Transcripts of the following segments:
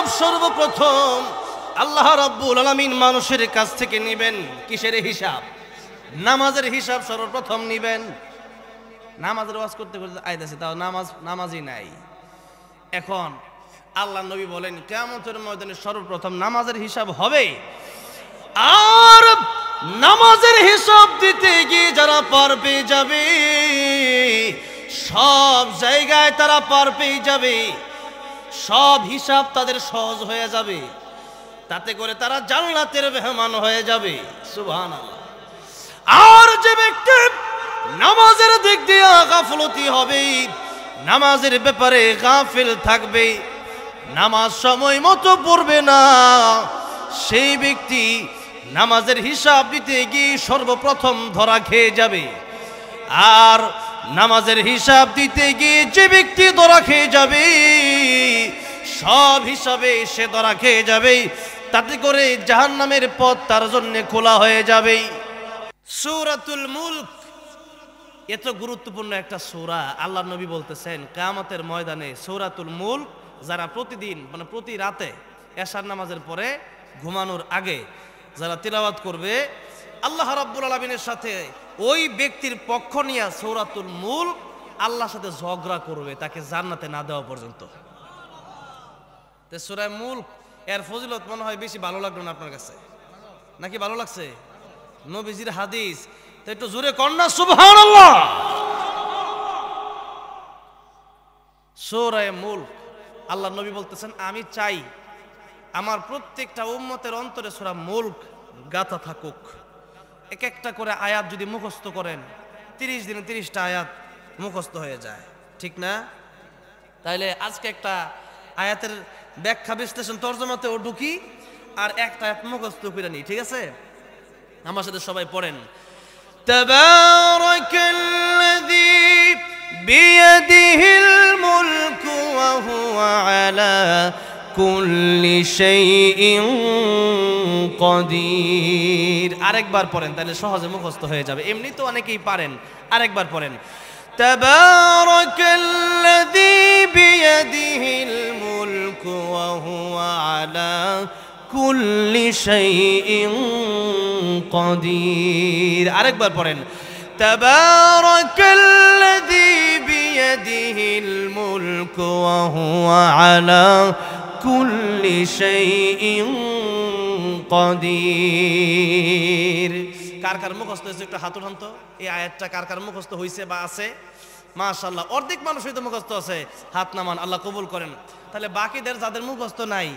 হিসাব সর্বপ্রথম আল্লাহ রাব্বুল আলামিন মানুষের কাছ থেকে নেবেন। কিসের হিসাব? নামাজের হিসাব সর্বপ্রথম নেবেন। নামাজের ওয়াজ করতে করতে আইতাছে, তাও নামাজই নাই। এখন আল্লাহ নবী বলেন কিয়ামতের ময়দানে সর্বপ্রথম নামাজের হিসাব হবে। আর নামাজের হিসাব দিতে গিয়ে যারা পার পেয়ে যাবে, সব জায়গায় তারা পার পেয়ে যাবে, সব হিসাব তাদের সহজ হয়ে যাবে, তাতে করে তারা জান্নাতের মেহমান হয়ে যাবে। সুবহানাল্লাহ। আর যে ব্যক্তি নামাজের দিক দিয়ে গাফলতি হবে, নামাজের ব্যাপারে গাফিল থাকবে, নামাজ সময় মতো পড়বে না, সেই ব্যক্তি নামাজের হিসাব দিতে গিয়ে সর্বপ্রথম ধরা খেয়ে যাবে। আর নামাজের হিসাব দিতে গিয়ে যে ব্যক্তি ধরা খেয়ে যাবে, সব হিসাবে সে ধরা খেয়ে যাবে, তাতে করে জাহান্নামের পথ তার জন্য খোলা হয়ে যাবে। সূরাতুল মুলক এত গুরুত্বপূর্ণ একটা সূরা। আল্লাহর নবী বলতেছেন কিয়ামতের ময়দানে সূরাতুল মুলক যারা প্রতিদিন মানে প্রতি রাতে এশার নামাজের পরে ঘুমানোর আগে যারা তিলাওয়াত করবে, আল্লাহ রাব্বুল আলামিনের সাথে ওই ব্যক্তির পক্ষ নিয়ে সূরাতুল মুলক আল্লাহর সাথে ঝগড়া করবে তাকে জান্নাতে না দেওয়া পর্যন্ত। তো সূরা মুলক এর ফজিলত মনে হয় বেশি ভালো লাগলো না আপনার কাছে, নাকি ভালো লাগছে? নবীজির হাদিস, তো একটু জোরে কন্যা সুবহানাল্লাহ। সূরা মুলক আল্লাহ নবী বলতেছেন আমি চাই আমার প্রত্যেকটা উম্মতের অন্তরে সূরা মুলক গাথা থাকুক। এক একটা করে আয়াত যদি মুখস্থ করেন 30 দিনে 30টা আয়াত মুখস্থ হয়ে যায়, ঠিক না? তাইলে আজকে একটা আয়াতের ব্যাখ্যা বিশ্লেষণ তরজমাতেও ঢুকি আর একটা আয়াত মুখস্থ করে নিই, ঠিক আছে? আমার সাথে সবাই পড়েন। তাবারাকাল্লাযী বিয়াদিহিল মুলকু ওয়া হুয়া আলা কুল্লি শাইইন কাদির। আরেকবার পড়েন, তাহলে সহজে মুখস্থ হয়ে যাবে। এমনি তো অনেকেই পারেন, আরেকবার পড়েন। তাবারাকাল্লাযী বিয়াদিহিল মুলকু ওয়া হুয়া আলা কুল্লি শাইইন কাদির। আরেকবার পড়েন। তাবারাকাল্লাযী বিয়াদিহিল মুলকু ওয়া হুয়া আলা কুল্লি শাইইন কাদির। কার কার মুখস্থ হয়েছে একটু হাত উঠান তো। এই আয়াতটা কার কার মুখস্থ হয়েছে বা আছে? মাশাআল্লাহ, অর্ধেক মানুষই তো মুখস্থ আছে, হাত নামান, আল্লাহ কবুল করেন। তাহলে বাকিদের যাদের মুখস্থ নাই,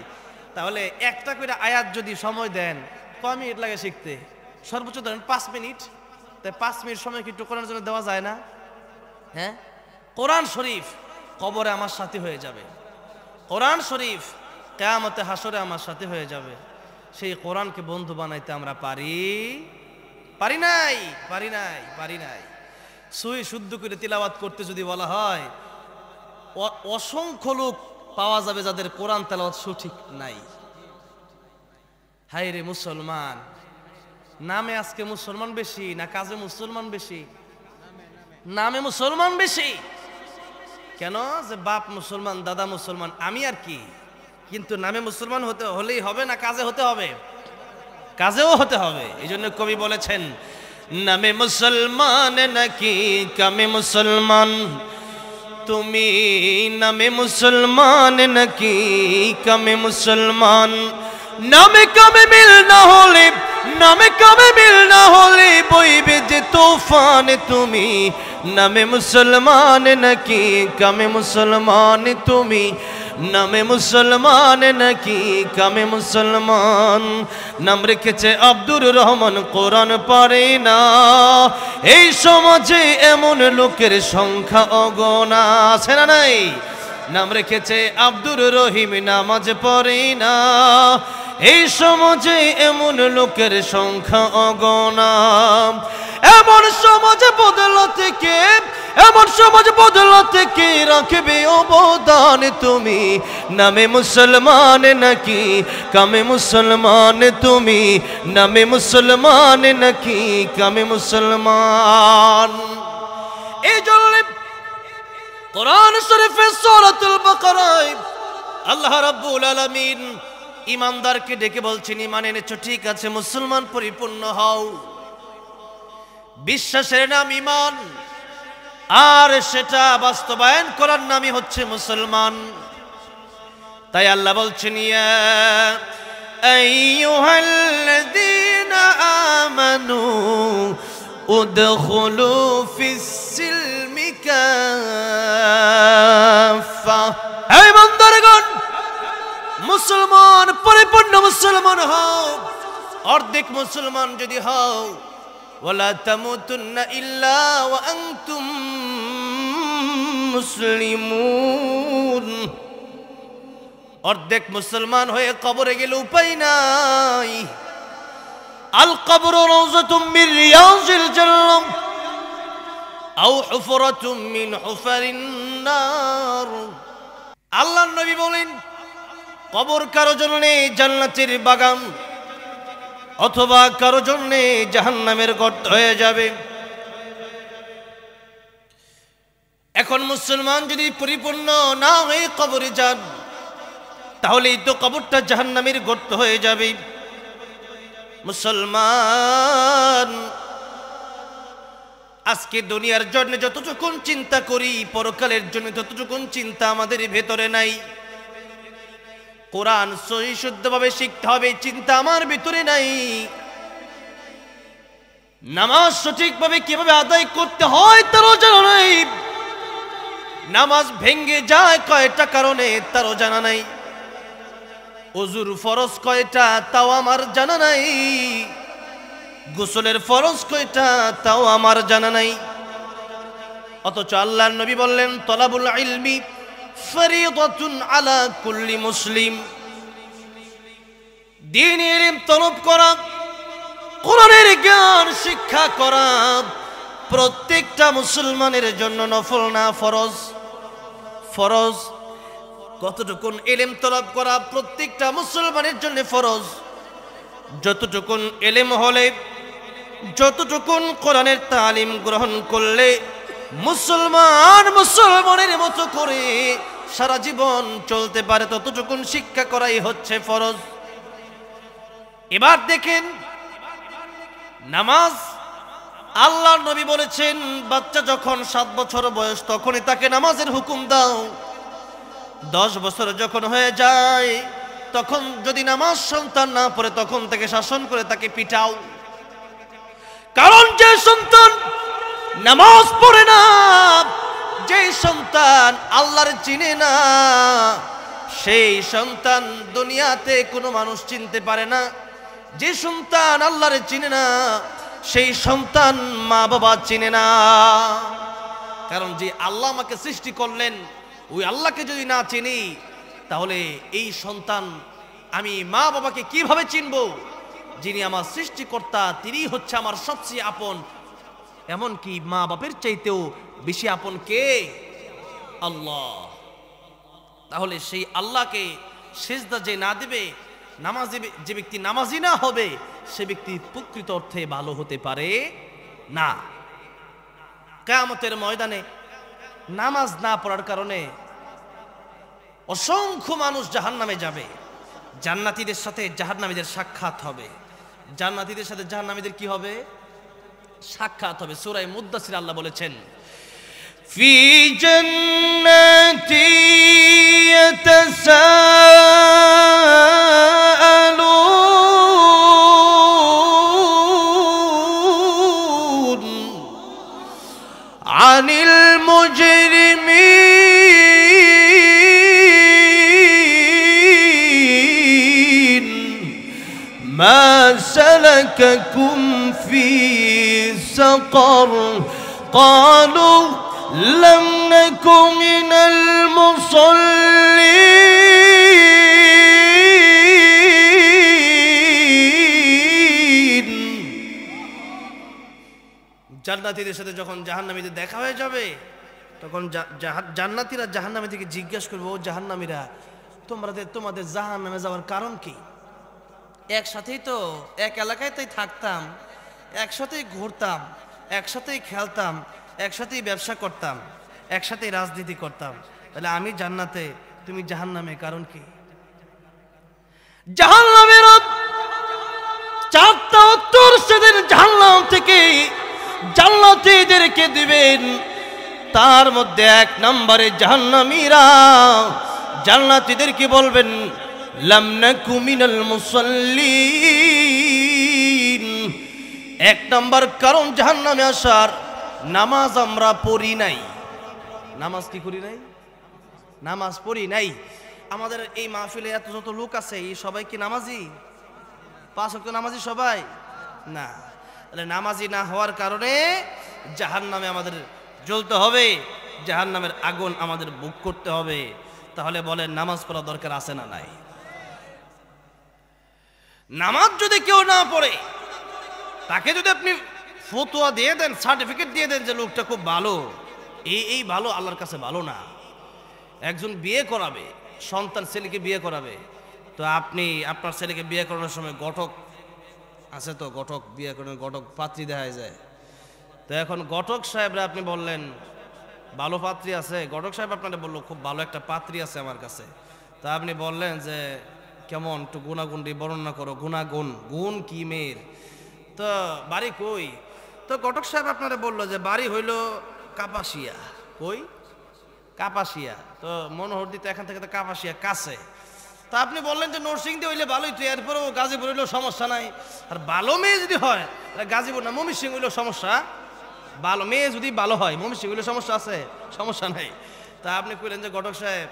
তাহলে একটা করে আয়াত যদি সময় দেন, কয় মিনিট লাগে শিখতে? সর্বোচ্চ ধরেন 5 মিনিট। তাই 5 মিনিট সময় কি একটু কোরআনের জন্য দেওয়া যায় না? হ্যাঁ, কোরআন শরীফ কবরে আমার সাথী হয়ে যাবে, কোরআন শরীফ কিয়ামতে হাসরে আমার সাথী হয়ে যাবে। সেই কোরআনকে বন্ধু বানাইতে আমরা পারি নাই? সহি শুদ্ধ করে তিলাওয়াত করতে যদি বলা হয়, অসংখ্য লোক পাওয়া যাবে যাদের কোরআন তেলাওয়াত সঠিক নাই। হায় রে মুসলমান, নামে আজকে মুসলমান বেশি না কাজে মুসলমান বেশি? নামে মুসলমান বেশি। কেন? যে বাপ মুসলমান, দাদা মুসলমান, আমি আর কি। কিন্তু নামে মুসলমান হলেই হবে না, কাজে হতে হবে, কাজেও হতে হবে। এই জন্য কবি বলেছেন, নামে মুসলমান নাকি কামে মুসলমান, তুমি নামে মুসলমান নাকি কামে মুসলমান। নামে কামে মিল না হলে, নামে কামে মিল না হলে বইবে যে তুফান, তুমি নামে মুসলমান নাকি কামে মুসলমান, তুমি নামে মুসলমান নাকি কামে মুসলমান। নাম রেখেছে আব্দুর রহমান, কোরআন পারে না। এই সমাজে এমন লোকের সংখ্যা অগণা, আছে না নাই? নাম রেখেছে আব্দুর রহিম, নামাজ পড়ে না। এই সমাজে এমন লোকের সংখ্যা অগণা। এমন সমাজ বদলাতে কে, এমন সমাজ বদলাতে কে রাখবে অবদান, তুমি নামে মুসলমান নাকি কামে মুসলমান, তুমি নামে মুসলমান নাকি কামে মুসলমান। এই জন্য কোরআন শরীফের সূরাতুল বাকারায় আল্লাহ রাব্বুল আলামিন ইমানদারকে ডেকে বলছেন, ঈমান এনেছো ঠিক আছে, মুসলমান পরিপূর্ণ হও। বিশ্বাসের নাম ঈমান, আর সেটা বাস্তবায়ন করার নামই হচ্ছে মুসলমান। তাই আল্লাহ বলছেন, ইয়া আইয়ুহাল্লাযীনা আমানু উদখুলু ফিস-সিলমি কাফা। হে বান্দারগণ, মুসলমান পরিপূর্ণ মুসলমান হও। অর্ধেক মুসলমান যদি হও, ওয়ালা তামুতুন্না ইল্লা ওয়া আনতুম মুসলিমুন। অর্ধেক মুসলমান হয়ে কবরে গেলে উপায় নাই। আল কবরু রাউযাতুম মিন রিয়াজিল জান্নাহ আও হুফরাতুম মিন হুফারিন নার। আল্লাহর নবী বলেন, কবর কারো জন্য জান্নাতের বাগান, অথবা কারো জন্য জাহান্নামের গর্ত হয়ে যাবে। এখন মুসলমান যদি পরিপূর্ণ না হয়ে কবরে যান, তাহলে তো কবরটা জাহান্নামের গর্ত হয়ে যাবে। মুসলমান, আজকে দুনিয়ার জন্য যতটুকুন চিন্তা করি, পরকালের জন্য ততটুকুন চিন্তা আমাদের ভেতরে নাই। কোরআন সহি শুদ্ধভাবে শিখতে হবে, চিন্তা আমার ভিতরে নাই। নামাজ সঠিকভাবে কিভাবে আদায় করতে হয় তারও জানা নাই। নামাজ ভেঙ্গে যায় কয়টা কারণে তারও জানা নাই। ওযুর ফরজ কয়টা তাও আমার জানা নাই। গোসলের ফরজ কয়টা তাও আমার জানা নাই। অথচ আল্লাহর নবী বললেন, তলাবুল ইলমি ফরিদাতুন আলা কুল্লি মুসলিম। দ্বীনি ইলম তলব করা, কোরআনের জ্ঞান শিক্ষা করা প্রত্যেকটা মুসলমানের জন্য নফল না ফরজ। ফরজ। কতটুকুন ইলম তলব করা প্রত্যেকটা মুসলমানের জন্য ফরজ। যতটুকুন ইলম হলে, যতটুকুন কোরআনের তালিম গ্রহণ করলে মুসলমান মুসলমানের মতো করে সারা জীবন চলতে পারে, ততটুকুন শিক্ষা করাই হচ্ছে ফরজ। এবার দেখেন, নামাজ আল্লাহর নবী বলেছেন, বাচ্চা যখন 7 বছর বয়স তখনই তাকে নামাজের হুকুম দাও। 10 বছর যখন হয়ে যায়, তখন যদি নামাজ সন্তান না পড়ে, তখন তাকে শাসন করে তাকে পিটাও। কারণ যে সন্তান নামাজ পড়ে না, যে সন্তান আল্লাহর চিনে না, সেই সন্তান দুনিয়াতে কোনো মানুষ চিনতে পারে না। যে সন্তান আল্লাহর চিনে না, সেই সন্তান মা বাবা চিনে না। কারণ যে আল্লাহ আমাকে সৃষ্টি করলেন, ওই আল্লাহকে যদি না চিনি, তাহলে এই সন্তান আমি মা বাবাকে কিভাবে চিনব? যিনি আমার সৃষ্টিকর্তা, তিনি হচ্ছে আমার সবচেয়ে আপন। এমনকি মা বাপের চাইতেও বেশি আপন কে? আল্লাহ। তাহলে সেই আল্লাহকে সিজদা যে না দিবে, নামাজি যে ব্যক্তি নামাজি না হবে, সে ব্যক্তি প্রকৃত অর্থে ভালো হতে পারে না। কিয়ামতের ময়দানে নামাজ না পড়ার কারণে অসংখ্য মানুষ জাহান্নামে যাবে। জান্নাতীদের সাথে জাহান্নামীদের সাক্ষাৎ হবে। জান্নাতীদের সাথে জাহান্নামীদের কি হবে? সাক্ষাৎ হবে। সূরা মুদ্দাসির আল্লাহ বলেছেন, ফি জান্নাতি ইয়াতাসাআলুন আনিল মুজরিমিন মা সালাকাকুম ফি সাকার قالوا لم نكن من المصلين। জান্নাতীদের সাথে যখন জাহান্নামীদের দেখা হয়ে যাবে, তখন জান্নাতীরা জাহান্নামীদেরকে জিজ্ঞাসা করবে, ও জাহান্নামীরা, তোমাদের জাহান্নামে যাওয়ার কারণ কি? একসাথেই তো এক এলাকাতেই থাকতাম, একসাথেই ঘুরতাম, একসাথেই খেলতাম, একসাথেই ব্যবসা করতাম, একসাথেই রাজনীতি করতাম, তাহলে আমি জান্নাতে, তুমি জাহান্নামে, কারণ কি? জাহান্নামের চারটা উত্তর সেদিন জাহান্নাম থেকে জান্নাতীদেরকে দিবেন। তার মধ্যে এক নম্বরে জাহান্নামীরা জান্নাতীদেরকে বলবেন, লাম নাকু মিনাল মুসাল্লিন। এক নম্বর কারণ জাহান্নামে আসার, নামাজ আমরা পড়ি নাই। নামাজ কি করি নাই? নামাজ পড়ি নাই। আমাদের এই মাহফিলে এত যত লোক আছে, এই সবাই কি নামাজি? 5 ওয়াক্ত নামাজি সবাই না। তাহলে নামাজি না হওয়ার কারণে জাহান্নামে আমাদের জ্বলতে হবে, জাহান্নামের আগুন আমাদের বুক করতে হবে। তাহলে বলেন নামাজ পড়া দরকার আছে না নাই? নামাজ যদি কেউ না পড়ে, তাকে যদি আপনি ফতোয়া দিয়ে দেন, সার্টিফিকেট দিয়ে দেন যে লোকটা খুব ভালো, এই ভালো, আল্লাহর কাছে ভালো না। একজন বিয়ে করাবে, সন্তান ছেলেকে বিয়ে করাবে, তো আপনি আপনার ছেলেকে বিয়ে করানোর সময় ঘটক আছে, তো ঘটক বিয়ে করানোর ঘটক পাত্রী দেখা যায়। তো এখন ঘটক সাহেবরা আপনি বললেন ভালো পাত্রী আছে, ঘটক সাহেব আপনারা বললো খুব ভালো একটা পাত্রী আছে আমার কাছে। তা আপনি বললেন যে কেমন, একটু গুণাগুণটি বর্ণনা করো, গুণাগুণ, গুণ কি মেয়ের, তো বাড়ি কই? তো ঘটক সাহেব আপনারা বললো যে বাড়ি হইল কাপাসিয়া। কই? কাপাসিয়া। তো মনোহরদি তো এখান থেকে তো কাপাসিয়া কাছে। তা আপনি বললেন যে নরসিংদী হইলে ভালোই, তো এরপরেও গাজীপুর হইলেও সমস্যা নাই। আর ভালো মেয়ে যদি হয় গাজীপুর না ময়মনসিংহ হইলেও সমস্যা, ভালো মেয়ে যদি ভালো হয় ময়মনসিংহ হইলেও সমস্যা আছে, সমস্যা নাই। তা আপনি কইলেন যে ঘটক সাহেব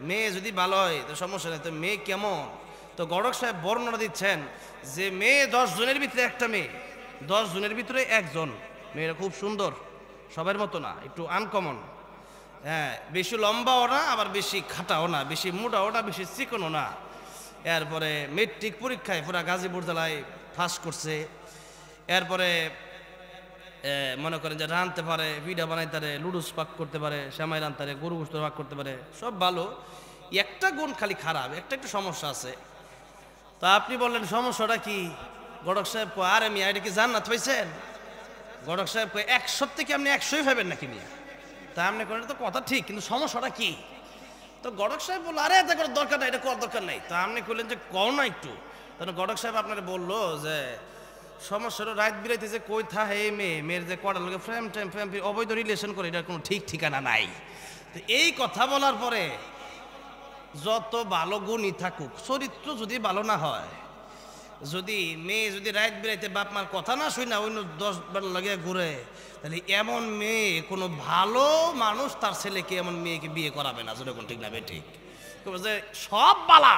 মেয়ে যদি ভালো হয় তো সমস্যা নেই, তো মেয়ে কেমন? তো ঘটক সাহেব বর্ণনা দিচ্ছেন যে মেয়ে 10 জনের ভিতরে একটা মেয়ে, 10 জনের ভিতরে একজন। মেয়েরা খুব সুন্দর, সবার মতো না, একটু আনকমন। হ্যাঁ, বেশি লম্বাও না, আবার বেশি খাটাও না, বেশি মোটাও না, বেশি চিকনও না। এরপরে মেট্রিক পরীক্ষায় পুরা গাজীপুর জেলায় ফার্স্ট করছে। এরপরে মনে করেন যে রাঁধতে পারে, পিঠা বানাইতে পারে, লুডুস পাক করতে পারে, শ্যামাই রাঁধতে পারে, গরু গোশত পাক করতে পারে, সব ভালো। একটা গুণ খালি খারাপ, একটা একটু সমস্যা আছে। তা আপনি বললেন সমস্যাটা কি? ঘটক সাহেব কো, আরে মিয়া এটা কি জান্নাত পাইছেন? ঘটক সাহেব কো, 100 থেকে আপনি 100ই পাবেন নাকি মিয়া? তা আপনি করেন তো কথা ঠিক, কিন্তু সমস্যাটা কি? তো ঘটক সাহেব বললো, আরে এটা করার দরকার নাই, এটা করার দরকার নাই। তা আপনি করলেন যে কও না একটু। তখন ঘটক সাহেব আপনারা বললো যে সমস্যাটা রাত বিরাইতে যে কই থা হে মেয়ের যে কড়ার লোকে ফ্রেম অবৈধ রিলেশন করে, এটার কোনো ঠিক ঠিকানা নাই। তো এই কথা বলার পরে যত ভালো গুণই থাকুক, চরিত্র যদি ভালো না হয়, যদি মেয়ে যদি রাত বিরাইতে বাপ মার কথা না শুই না অন্য 10 বার লাগে ঘুরে, তাহলে এমন মেয়ে কোনো ভালো মানুষ তার ছেলেকে এমন মেয়েকে বিয়ে করাবে না। যেরকম ঠিক না ঠিক? যে সব বালা,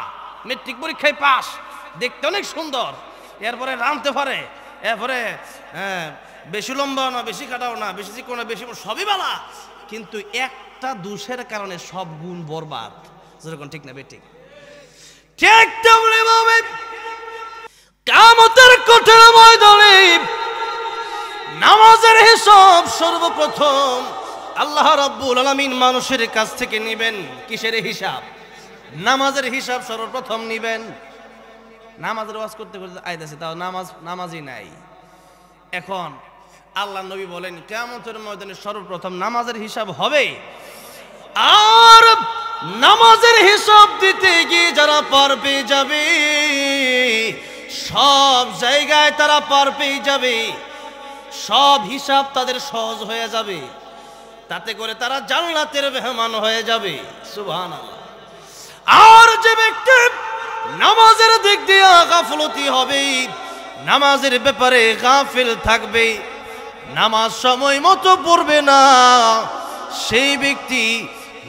মেট্রিক পরীক্ষায় পাস, দেখতে অনেক সুন্দর, এরপরে রাঁধতে পারে, এরপরে বেশি লম্বাও না, বেশি কাটাও না, বেশি চিকন না, বেশি, সবই বালা, কিন্তু একটা দোষের কারণে সব গুণ বরবাদ। যেরকম ঠিক না ঠিক? ঠিক তেমনি ভাবে কিয়ামতের কঠিন ময়দানে নামাজের হিসাব সর্বপ্রথম আল্লাহ রাব্বুল আলামিন মানুষের কাছ থেকে নেবেন। কিসের হিসাব? নামাজের হিসাব সর্বপ্রথম নেবেন। নামাজের ওয়াজ করতে করতে আইতাছে, তাও নামাজই নাই। এখন আল্লাহ নবী বলেন কিয়ামতের ময়দানে সর্বপ্রথম নামাজের হিসাব হবে। আর নামাজের হিসাব দিতে গিয়ে যারা পার পেয়ে যাবে, সব জায়গায় তারা পার পেয়ে যাবে, সব হিসাব তাদের সহজ হয়ে যাবে, তাতে করে তারা জান্নাতের মেহমান হয়ে যাবে। সুবহানাল্লাহ। আর যে ব্যক্তি নামাজের দিক দিয়ে গাফলতি হবে, নামাজের ব্যাপারে গাফিল থাকবে, নামাজ সময় মতো পড়বে না, সেই ব্যক্তি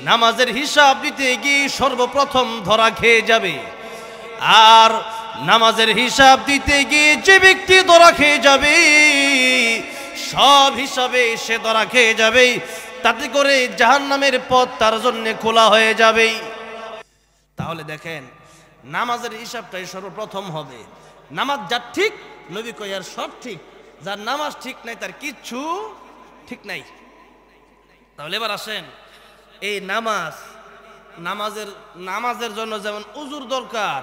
নামাজের হিসাব দিতে গিয়ে সর্বপ্রথম ধরা খেয়ে যাবে। আর নামাজের হিসাব দিতে গিয়ে যে ব্যক্তি ধরা খেয়ে যাবে, সব হিসাবে সে ধরা খেয়ে যাবে, তাতে করে জাহান্নামের পথ তার জন্য খোলা হয়ে যাবে। তাহলে দেখেন নামাজের হিসাবটাই সর্বপ্রথম হবে। নামাজ যার ঠিক, নবী কয় আর সব ঠিক, যার নামাজ ঠিক নাই তার কিচ্ছু ঠিক নাই। তাহলে এবার আসেন, এই নামাজের জন্য যেমন উজুর দরকার,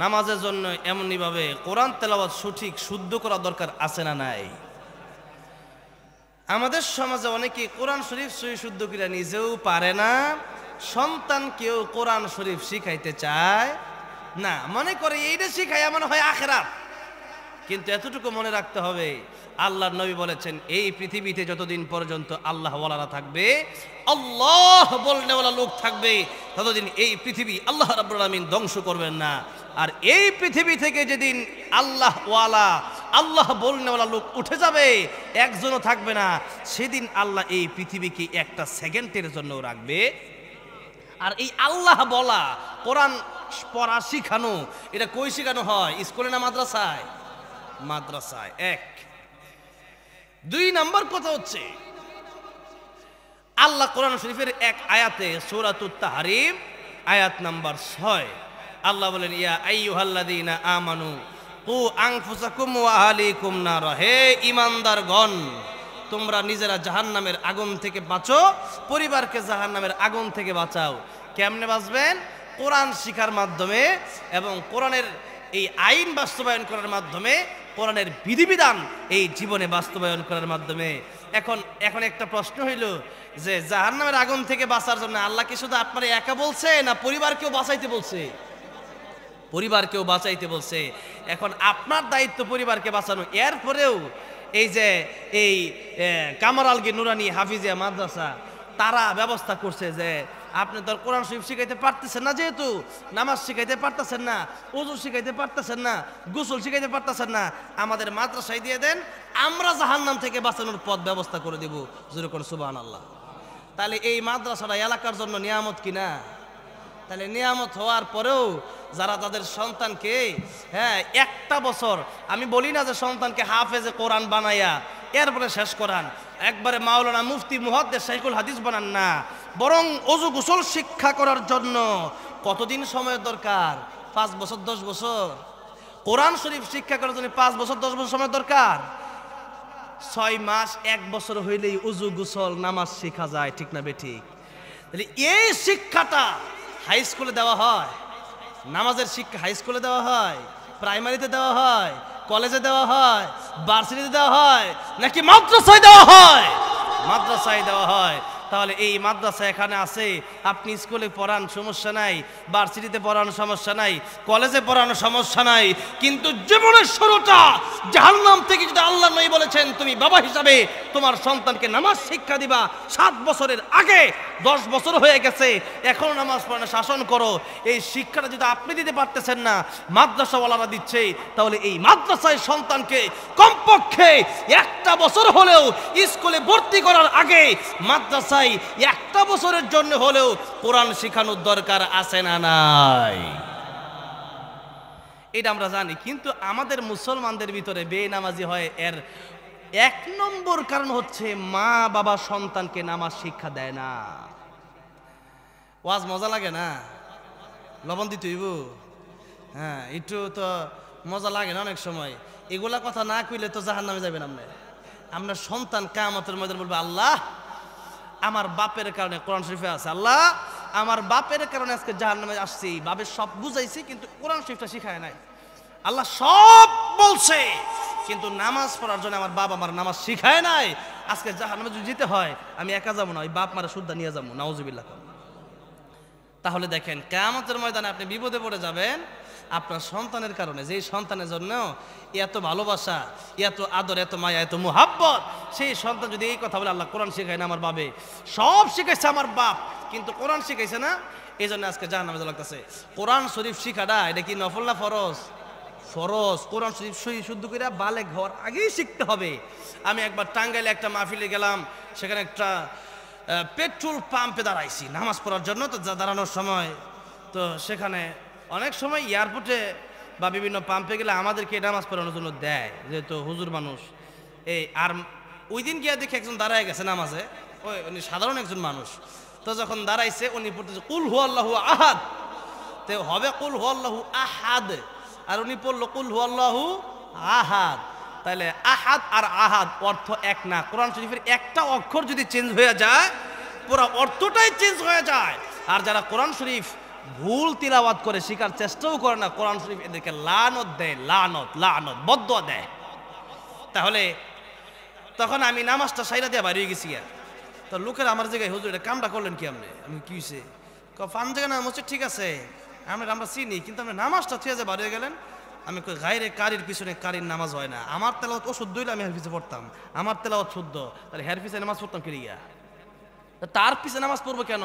নামাজের জন্য এমনি ভাবে কোরআন তেলাওয়াত সঠিক শুদ্ধ করা দরকার আছে না নাই? আমাদের সমাজে অনেকে কোরআন শরীফ সহি শুদ্ধ করে নিজেও পারে না, সন্তানকেও কোরআন শরীফ শিখাইতে চায় না, মনে করে এইটা শিখাইয়া মনে হয় আখিরাত। কিন্তু এতটুকু মনে রাখতে হবে, আল্লাহর নবী বলেছেন এই পৃথিবীতে যতদিন পর্যন্ত আল্লাহ ওয়ালারা থাকবে, আল্লাহ বলনেওয়ালা লোক থাকবে, ততদিন এই পৃথিবী আল্লাহ রাব্বুল আলামিন ধ্বংস করবেন না। আর এই পৃথিবী থেকে যেদিন আল্লাহ ওয়ালা, আল্লাহ বলনেওয়ালা লোক উঠে যাবে, একজনও থাকবে না, সেদিন আল্লাহ এই পৃথিবীকে একটা সেকেন্ডের জন্য রাখবে। আর এই আল্লাহ বলা, কোরআন পড়া শিখানো, এটা কই শিখানো হয়? স্কুলে না মাদ্রাসায়? মাদ্রাসায়। এক। দুই নম্বর কথা হচ্ছে, আল্লাহ কোরআন শরীফের এক আয়াতে সূরাতুত তাহরিম আয়াত নাম্বার 6 আল্লাহ বলেন, ইয়া আইয়ুহাল্লাযীনা আমানু কু আনফুসাকুম ওয়া আহলিকুম নার, হে ঈমানদারগণ, তোমরা নিজেরা জাহান্নামের আগুন থেকে বাঁচো, পরিবারকে জাহান্নামের আগুন থেকে বাঁচাও। কেমনে বাঁচবেন? কোরআন শিখার মাধ্যমে এবং কোরআনের এই আইন বাস্তবায়ন করার মাধ্যমে, কোরআনের বিধিবিধান এই জীবনে বাস্তবায়ন করার মাধ্যমে। এখন একটা প্রশ্ন হইল যে জাহান্নামের আগুন থেকে বাঁচার জন্য আল্লাহ কি শুধু আপনারা একা বলছে, না পরিবারকেও বাঁচাইতে বলছে? পরিবারকেও বাঁচাইতে বলছে। এখন আপনার দায়িত্ব পরিবারকে বাঁচানো। এরপরেও এই যে এই কামারআলগি নুরানি হাফিজিয়া মাদ্রাসা, তারা ব্যবস্থা করছে যে আপনি তো কোরআন শরীফ শিখাইতে পারতেছেন না, যেহেতু নামাজ শিখাইতে পারতেছেন না, ওযু শিখাইতে পারতেছেন না, গোসল শিখাইতে পারতেছেন না, আমাদের মাদ্রাসায় দিয়ে দেন, আমরা জাহান্নাম থেকে বাঁচানোর পথ ব্যবস্থা করে দেব। জোরে করে সুবহানাল্লাহ। তাহলে এই মাদ্রাসাটা এলাকার জন্য নিয়ামত কিনা? তাহলে নিয়ামত হওয়ার পরেও যারা তাদের সন্তানকে একটা বছর, আমি বলি না যে সন্তানকে হাফেজে কোরআন বানাইয়া এরপরে শেষ করান, একবারে মাওলানা মুফতি মুহাদ্দিস শাইখুল হাদিস বানান না, বরং ওযু গোসল শিক্ষা করার জন্য কতদিন সময় দরকার? 5 বছর 10 বছর? কোরআন শরীফ শিক্ষা করার জন্য 5 বছর 10 বছর সময় দরকার? 6 মাস 1 বছর হইলেই ওযু গোসল নামাজ শেখা যায়, ঠিক না বেঠিক? তাহলে এই শিক্ষাটা হাই স্কুলে দেওয়া হয়, নামাজের শিক্ষা হাই স্কুলে দেওয়া হয়, প্রাইমারিতে দেওয়া হয়, কলেজে দেওয়া হয়, ভার্সিটিতে দেওয়া হয়, নাকি মাদ্রাসায় দেওয়া হয়? মাদ্রাসায় দেওয়া হয়। তাহলে এই মাদ্রাসা এখানে আছে, আপনি স্কুলে পড়ান সমস্যা নাই, ভার্সিটিতে পড়ানো সমস্যা নাই, কলেজে পড়ানো সমস্যা নাই, কিন্তু জীবনের শুরুটা জাহান্নাম থেকে যদি আল্লাহ নবী বলেছেন তুমি বাবা হিসাবে তোমার সন্তানকে নামাজ শিক্ষা দিবা 7 বছরের আগে, 10 বছর হয়ে গেছে এখনো নামাজ পড়ানো শাসন করো, এই শিক্ষাটা যদি আপনি দিতে পারতেছেন না, মাদ্রাসাওয়ালারা দিচ্ছে, তাহলে এই মাদ্রাসায় সন্তানকে কমপক্ষে 1টা বছর হলেও স্কুলে ভর্তি করার আগে মাদ্রাসা 1টা বছরের জন্য হলেও কোরআন শেখানোর দরকার আছে না নাই? এটা আমরা জানি। কিন্তু আমাদের মুসলমানদের ভিতরে বেনামাজি হয় এর 1 নম্বর কারণ হচ্ছে মা বাবা সন্তানকে নামাজ শিক্ষা দেয় না। ওয়াজ মজা লাগে না? লবণ দিতে হইব? হ্যাঁ, একটু তো মজা লাগে না অনেক সময়। এগুলা কথা না কইলে তো জাহান্নামে যাবেন আপনি। আপনার সন্তান কিয়ামতের ময়দানে বলবে, আল্লাহ আমার বাপের কারণে, কোরআন শরীফে আছে, আল্লাহ আমার বাপের কারণে আজকে জাহান্নামে আসছি, বাপে সব বুঝাইছি কিন্তু কোরআন শরীফটা শিখায় নাই। আল্লাহ সব বলছে কিন্তু নামাজ পড়ার জন্য আমার বাবা আমার নামাজ শিখায় নাই, আজকে জাহান্নামে যদি যেতে হয় আমি একা যাবো না, ওই বাপ মারা শুদ্ধা নিয়ে যাবো, নাউজুবিল্লাহ। তাহলে দেখেন কিয়ামতের ময়দানে আপনি বিপদে পড়ে যাবেন আপনার সন্তানের কারণে, যেই সন্তানের জন্য এত ভালোবাসা, এত আদর, এত মায়া, এত মুহাব্বত, সেই সন্তান যদি এই কথা বলে আল্লাহ কোরআন শিখায় না আমার বাবে, সব শিখাইছে আমার বাপ কিন্তু কোরআন শিখাইছে না, এই জন্য আজকে জাহান্নামে যাওয়া লাগতেছে। কোরআন শরীফ শিখাটা এটা কি নফল না ফরজ? ফরজ। কোরআন শরীফ শুদ্ধ করে বালেগ হওয়ার আগেই শিখতে হবে। আমি একবার টাঙ্গাইলে একটা মাহফিলে গেলাম, সেখানে একটা পেট্রোল পাম্পে দাঁড়াইছি নামাজ পড়ার জন্য। তো দাঁড়ানোর সময় তো সেখানে অনেক সময় এয়ারপোর্টে বা বিভিন্ন পাম্পে গেলে আমাদেরকে নামাজ পড়ানোর জন্য দেয়, যেহেতু হুজুর মানুষ। এই আর ওই দিন গিয়ে দেখে একজন দাঁড়ায় গেছে নামাজে, উনি সাধারণ একজন মানুষ। তো যখন দাঁড়াইছে উনি পড়তেছে কুল হু আল্লাহু আহাদ, তো হবে কুল হু আল্লাহু আহাদ, আর উনি পড়লো কুল হু আল্লাহু আহাদ। তাহলে আহাদ আর আহাদ অর্থ এক না। কোরআন শরীফের একটা অক্ষর যদি চেঞ্জ হয়ে যায় পুরো অর্থটাই চেঞ্জ হয়ে যায়। আর যারা কোরআন শরীফ ভুল তিলাওয়াত করে শেখার চেষ্টাও করে না, কোরআন শরীফ এদেরকে লানত দেয়, লানত লানত বদদুয়া দেয়। তাহলে তখন আমি নামাজটা সাইরা দিয়ে বাইরে গেছি। আর তো লোকের আমার জায়গায়, হুজুর এটা কামটা করলেন কি? আমি কি হয়েছে? ফান জায়গা না মসজিদ ঠিক আছে, আমরা চিনি, কিন্তু আপনি নামাজটা ঠিক আছে বাড়িয়ে গেলেন। আমি কই গায়রে কারির পিছনে কারির নামাজ হয় না। আমার তেলাওয়াত অশুদ্ধ হইলে আমি হের পিছে পড়তাম, আমার তেলাওয়াত শুদ্ধ, তাহলে হের পিছে নামাজ পড়তাম কিরিয়া? তার পিছে নামাজ পড়বো কেন?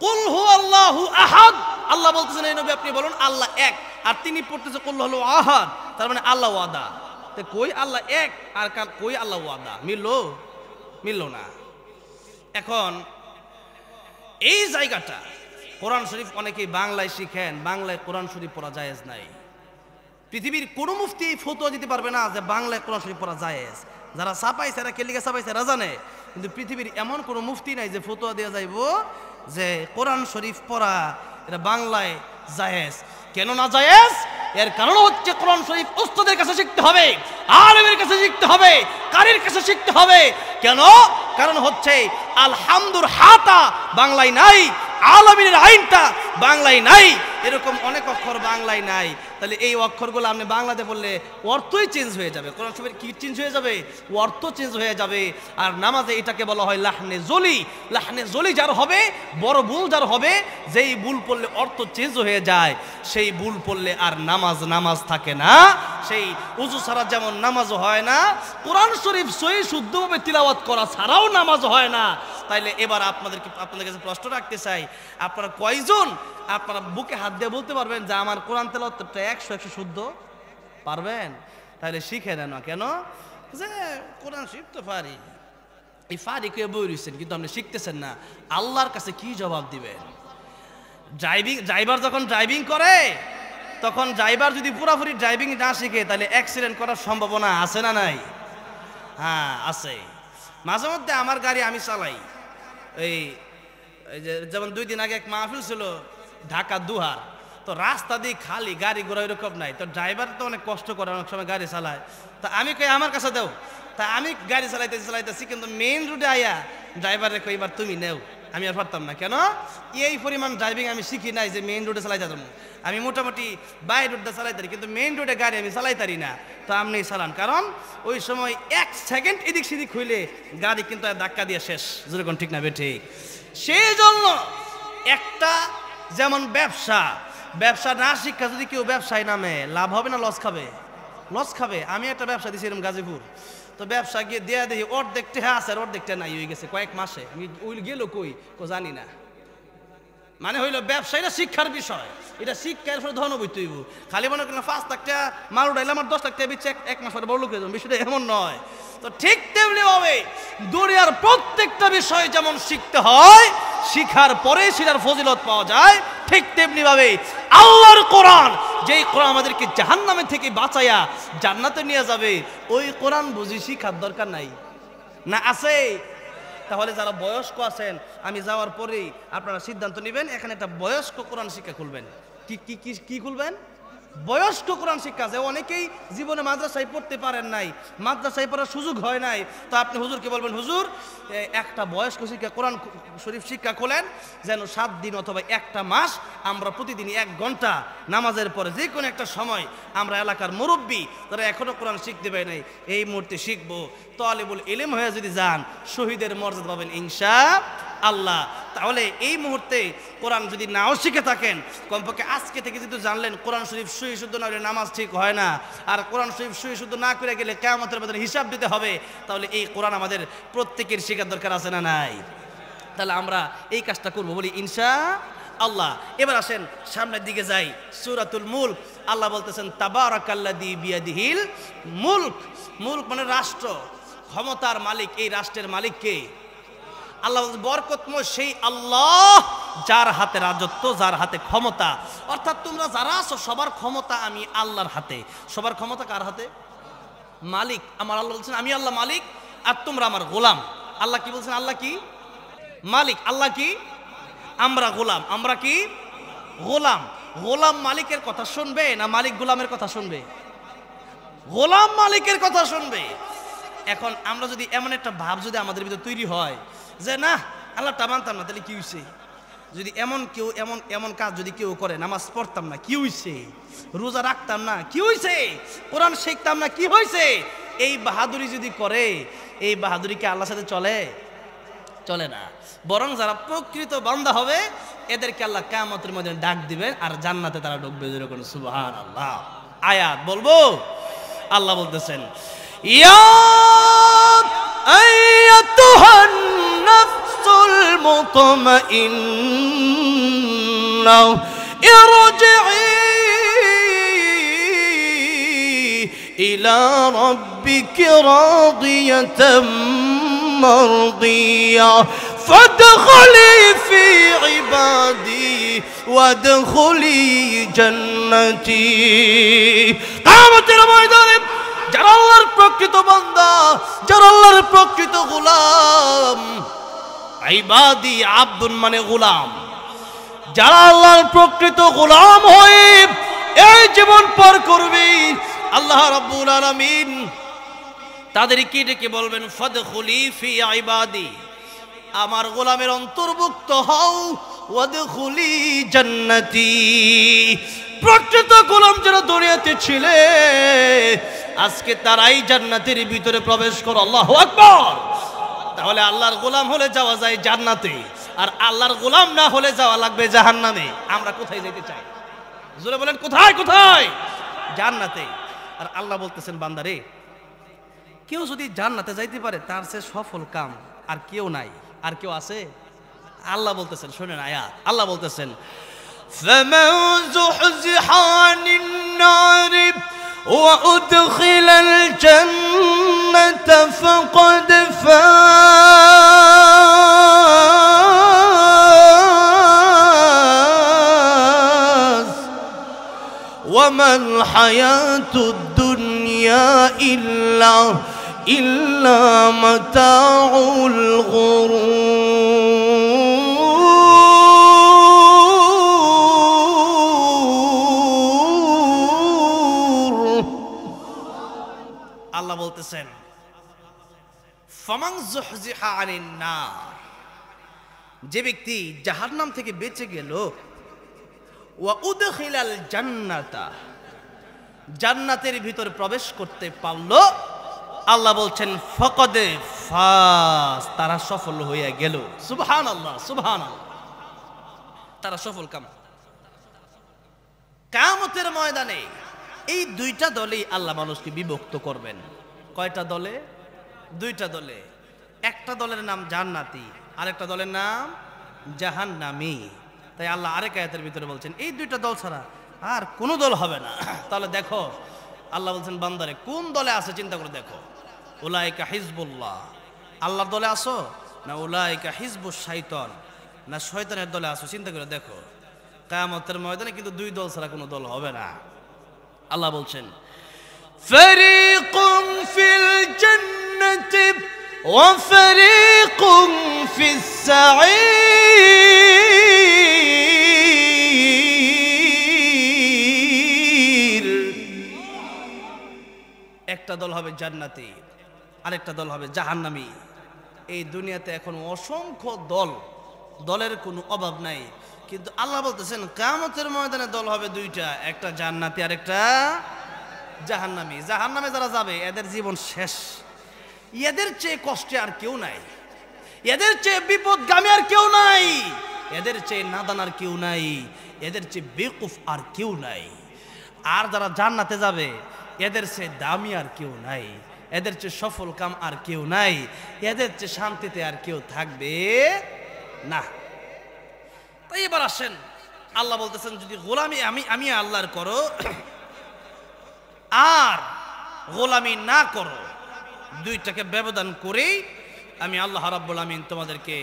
কুল হুয়াল্লাহু আহাদ, আল্লাহ বলতেছেন এই নবী আপনি বলুন আল্লাহ এক, আর তিনি পড়তেছে কুল হলো আহাদ, তার মানে আল্লাহ ওয়াদা। তো কই আল্লাহ এক আর কই আল্লাহ ওয়াদা, মিললো না। এখন এই জায়গাটা কোরআন শরীফ অনেকেই বাংলায় শিখেন, বাংলায় কোরআন শরীফ পড়া জায়েজ নাই। পৃথিবীর কোনো মুফতি এই ফতোয়া দিতে পারবে না যে বাংলায় কোরআন শরীফ পড়া জায়েজ। যারা ছাপাইছে এরা কেলিকে ছাপাইছে এরা জানে, কিন্তু পৃথিবীর এমন কোনো মুফতি নাই যে ফতোয়া দেওয়া যাইব যে কোরআন শরীফ পড়া এটা বাংলায় জায়েজ। কেন না জায়েজ? এর কারণ হচ্ছে কোরআন শরীফ উস্তাদের কাছে শিখতে হবে, আলেমের কাছে শিখতে হবে, কারির কাছে শিখতে হবে। কেন? কারণ হচ্ছে আলহামদুর হাতা বাংলায় নাই, আলামিনের আইনটা বাংলায় নাই, এরকম অনেক অক্ষর বাংলায় নাই। তাহলে এই অক্ষরগুলো আপনি বাংলাতে বললে অর্থই চেঞ্জ হয়ে যাবে। কোরআন শরীফের কি চেঞ্জ হয়ে যাবে? অর্থ চেঞ্জ হয়ে যাবে। আর নামাজে এটাকে বলা হয় লাহনে জলি। লাহনে জলি যার হবে, বড় ভুল যার হবে, যেই ভুল পড়লে অর্থ চেঞ্জ হয়ে যায়, সেই ভুল পড়লে আর নামাজ থাকে না। সেই উজু ছাড়া যেমন নামাজ হয় না, কোরআন শরীফ সহি শুদ্ধভাবে তিলাওয়াত করা ছাড়াও নামাজ হয় না। তাইলে এবার আপনাদের কাছে প্রশ্ন রাখতে চাই, আপনারা কয়জন আপনারা বুকে হাত দিয়ে বলতে পারবেন যে আমার কোরআন তেলাওয়াতটা 100 শুদ্ধ? পারবেন? তাহলে শিখে নেন না। কেন? যে কোরআন শরীফ তো পারি, এই ফারি কে বই রয়েছেন, কিন্তু আপনি শিখতেছেন না। আল্লাহর কাছে কি জবাব দিবেন? ড্রাইভার যখন ড্রাইভিং করে, তখন ড্রাইভার যদি পুরোপুরি ড্রাইভিং না শিখে, তাহলে অ্যাক্সিডেন্ট করার সম্ভাবনা আছে না নাই? হ্যাঁ আছে। মাঝে মধ্যে আমার গাড়ি আমি চালাই, এই যেমন 2 দিন আগে এক মাহফিল ছিল ঢাকা দুহার, তো রাস্তা দিয়ে খালি, গাড়ি ঘোড়া এরকম নাই, তো ড্রাইভার তো অনেক কষ্ট করে, অনেক সময় গাড়ি চালায়। তা আমি কই আমার কাছে দেও, তা আমি গাড়ি চালাইতেছি, কিন্তু মেইন রোডে আয়া ড্রাইভারে কই এবার তুমি নেও। আমি আর পারতাম না। কেন? এই পরিমাণ ড্রাইভিং আমি শিখি নাই যে মেইন রোডে চালাইতে পারবো। আমি মোটামুটি বাই রোডে চালাইতারি, কিন্তু মেইন রোডে গাড়ি আমি চালাইতারি না। তো আপনি চালান, কারণ ওই সময় 1 সেকেন্ড এদিক সেদিক হইলে গাড়ি কিন্তু ধাক্কা দিয়ে শেষ। যেরকম ঠিক না বেঠিক? সেই জন্য একটা যেমন ব্যবসা না শিক্ষা যদি কেউ ব্যবসায় নামে, লাভ হবে না লস খাবে? লস খাবে। আমি একটা ব্যবসা দিয়েছি এরকম গাজীপুর, তো ব্যবসা গিয়ে দেয়া দেখি অর্ধেকটা হ্যাঁ আছে আর অর্ধেকটা নাই হয়ে গেছে কয়েক মাসে। ওই গেল কই জানি না। মানে হইল ব্যবসায়ীরা শিক্ষার বিষয়, এটা শিক্ষার ফলে ধন বইতে হইব। খালি মনে করেন 5 লাখ টাকা মাল উঠাইলে আমার 10 লাখ টাকা বেচে 1 মাস পরে বড় লোক হয়ে যাবে, বিষয়টা এমন নয়। তো ঠিক তেমনি ভাবে দুনিয়ার প্রত্যেকটা বিষয় যেমন শিখতে হয়, শিখার পরে সেটার ফজিলত পাওয়া যায়, ঠিক তেমনি ভাবে আল্লাহর কোরআন, যেই কোরআন আমাদেরকে জাহান্নামে থেকে বাঁচাইয়া জান্নাতে নিয়ে যাবে, ওই কোরআন বুঝি শিখার দরকার নাই না? আছে? তাহলে যারা বয়স্ক আছেন, আমি যাওয়ার পরেই আপনারা সিদ্ধান্ত নেবেন, এখানে একটা বয়স্ক কোরআন শিক্ষা খুলবেন। কি খুলবেন? বয়স্ক কোরআন শিক্ষা। যে অনেকেই জীবনে মাদ্রাসায় পড়তে পারেন নাই, মাদ্রাসায় পড়ার সুযোগ হয় নাই, তো আপনি হুজুরকে বলবেন, হুজুর একটা বয়স্ক শিক্ষা কোরআন শরীফ শিক্ষা খোলেন, যেন 7 দিন অথবা 1টা মাস আমরা প্রতিদিন 1 ঘন্টা নামাজের পরে যে কোনো একটা সময় আমরা এলাকার মুরব্বী যারা এখনো কোরআন শিখতে পারে নাই, এই মুহূর্তে শিখবো। তালেবুল ইলম হয়ে যদি যান, শহীদের মর্যাদা পাবেন ইনশাআল্লাহ। তাহলে এই মুহূর্তে কোরআন যদি নাও শিখে থাকেন, কমপক্ষে আজকে থেকে যদি জানলেন কোরআন শরীফ সহি শুদ্ধ না হলে নামাজ ঠিক হয় না, আর কোরআন শরীফ সহি শুদ্ধ না করে গেলে কিয়ামতের মধ্যে হিসাব দিতে হবে, তাহলে এই কোরআন আমাদের প্রত্যেকের শেখার দরকার আছে না নাই? তাহলে আমরা এই কাজটা করবো বলি ইনশাআল্লাহ। এবার আসেন সামনের দিকে যাই। সূরাতুল মুলক, আল্লাহ বলতেছেন তাবারাকাল্লাযী বিয়াদিহিল মুলক। মুলক মানে রাষ্ট্র, ক্ষমতার মালিক। এই রাষ্ট্রের মালিক কে? আল্লাহ। বরকতময় সেই আল্লাহ যার হাতে রাজত্ব, যার হাতে ক্ষমতা। অর্থাৎ তোমরা যারা আছো সবার ক্ষমতা আমি আল্লাহর হাতে। সবার ক্ষমতা কার হাতে? মালিক। আমার আল্লাহ বলছেন আমি আল্লাহ মালিক, আর তোমরা আমার গোলাম। আল্লাহ কি বলছেন? আল্লাহ কি? মালিক। আল্লাহ কি? আমরা গোলাম। আমরা কি? গোলাম। গোলাম মালিকের কথা শুনবে না মালিক গোলামের কথা শুনবে? গোলাম মালিকের কথা শুনবে। এখন আমরা যদি এমন একটা ভাব যদি আমাদের ভিতরে তৈরি হয় যে না আল্লাহটা মানতাম না, তাহলে কি হয়েছে? যদি এমন কাজ যদি কেউ করে, নামাজ পড়তাম না, কি হয়েছে? রোজা রাখতাম না, কি হয়েছে? কোরআন শিখতাম না, কি হয়েছে? এই বাহাদুরি যদি করে, এই বাহাদুরি কি আল্লাহর সাথে চলে? চলে না। বরং যারা প্রকৃত বান্দা হবে এদেরকে আল্লাহ কিয়ামতের মধ্যে ডাক দিবেন আর জান্নাতে তারা ঢুকবে। যেরকম সুবহানাল্লাহ। আয়াত বলবো, আল্লাহ বলতেছেন ইয়া আইয়াতুহান নাফসুল মুতমাইন্নাহ ইরজিই ইলা রাব্বিকি রাদিয়াতাম মারদিয়া ফাদখুলি ফি ইবাদি ওয়াদখুলি জান্নাতি। কিয়ামতের ময়দানে যারা আল্লাহর প্রকৃত বান্দা, যারা আল্লাহর প্রকৃত গোলাম, ইবাদি আব্দুন মানে গোলাম, যারা আল্লাহর প্রকৃত গোলাম হয়ে এই জীবন পার করবে, আল্লাহ রাব্বুল আলামিন তাদেরকে ডেকে বলবেন ফাদখুলি ফি ইবাদি, আমার গোলামের অন্তর্ভুক্ত হও, ওয়াদখুলি জান্নাতি। প্রকৃত গোলাম যারা দুনিয়াতে ছিলে আজকে তারাই জান্নাতের ভিতরে প্রবেশ করো। আল্লাহু আকবার। তাহলে আল্লাহর গোলাম হলে যাওয়া যায় জান্নাতে, আর আল্লাহর গোলাম না হলে যাওয়া লাগবে জাহান্নামে। আমরা কোথায় যেতে চাই? জোরে বলেন, কোথায়? কোথায়? জান্নাতে। আর আল্লাহ বলতেছেন বান্দারে, কেউ যদি জান্নাতে যাইতে পারে তার চেয়ে সফল কাম আর কেউ নাই। আর কেউ আছে? আল্লাহ বলতেছেন, শুনেন আয়াত, আল্লাহ বলতেছেন فَمَنْ زُحْزِحَ عَنِ النَّارِ وَأُدْخِلَ الْجَنَّةَ فَقَدْ فَازَ وَمَا الْحَيَاةُ الدُّنْيَا إِلَّا مَتَاعُ الْغُرُورِ। আল্লাহ বলতেছেন ফামান যুহজিহা আনিন নার, যে ব্যক্তি জাহান্নাম থেকে বেঁচে গেল, ওয়া উদখিলাল জান্নাতা, জান্নাতের ভিতর প্রবেশ করতে পারলো, আল্লাহ বলছেন ফাকাদ ফাজ, তারা সফল হয়ে গেল। সুবহানাল্লাহ, সুবহানাল্লাহ। তারা সফল কাম। কিয়ামতের ময়দানে এই দুইটা দলেই আল্লাহ মানুষকে বিভক্ত করবেন। কয়টা দলে? দুইটা দলে। একটা দলের নাম জান্নাতি, আরেকটা দলের নাম জাহান্নামী। তাই আল্লাহ আরেক আয়াতের ভিতরে বলছেন এই দুইটা দল ছাড়া আর কোনো দল হবে না। তাহলে দেখো আল্লাহ বলছেন বান্দারে কোন দলে আছে চিন্তা করে দেখো। উলাইকা হিজবুল্লাহ, আল্লাহর দলে আসো না উলাইকা হিজবুশ শাইতান, না শয়তানের দলে আসো? চিন্তা করে দেখো। কিয়ামতের ময়দানে কিন্তু দুই দল ছাড়া কোনো দল হবে না। আল্লাহ বলছেন ফারিকুম ফিল জান্নাতি ওয়া ফারিকুম ফিস সাঈর। একটা দল হবে জান্নাতি, আরেকটা দল হবে জাহান্নামী। এই দুনিয়াতে এখন অসংখ্য দল, দলের কোনো অভাব নাই। কিন্তু আল্লাহ বলতেছেন কিয়ামতের ময়দানে দল হবে দুইটা, একটা জান্নাতি আর একটা জাহান্নামী। জাহান্নামে যারা যাবে এদের জীবন শেষ। এদের চেয়ে কষ্টে আর কেউ নাই, এদের চেয়ে বিপদগামী আর কেউ নাই, এদের চেয়ে নাদান আর কেউ নাই, এদের চেয়ে বেকুফ আর কেউ নাই। আর যারা জান্নাতে যাবে এদের চেয়ে দামি আর কেউ নাই, এদের চেয়ে সফল কাম আর কেউ নাই, এদের চেয়ে শান্তিতে আর কেউ থাকবে না। তাই এবার আসেন, আল্লাহ বলতেছেন যদি গোলামি আমি আল্লাহর করো আর গোলামি না করো, দুইটাকে ব্যবধান করেই আমি আল্লাহ রাব্বুল আমিন তোমাদেরকে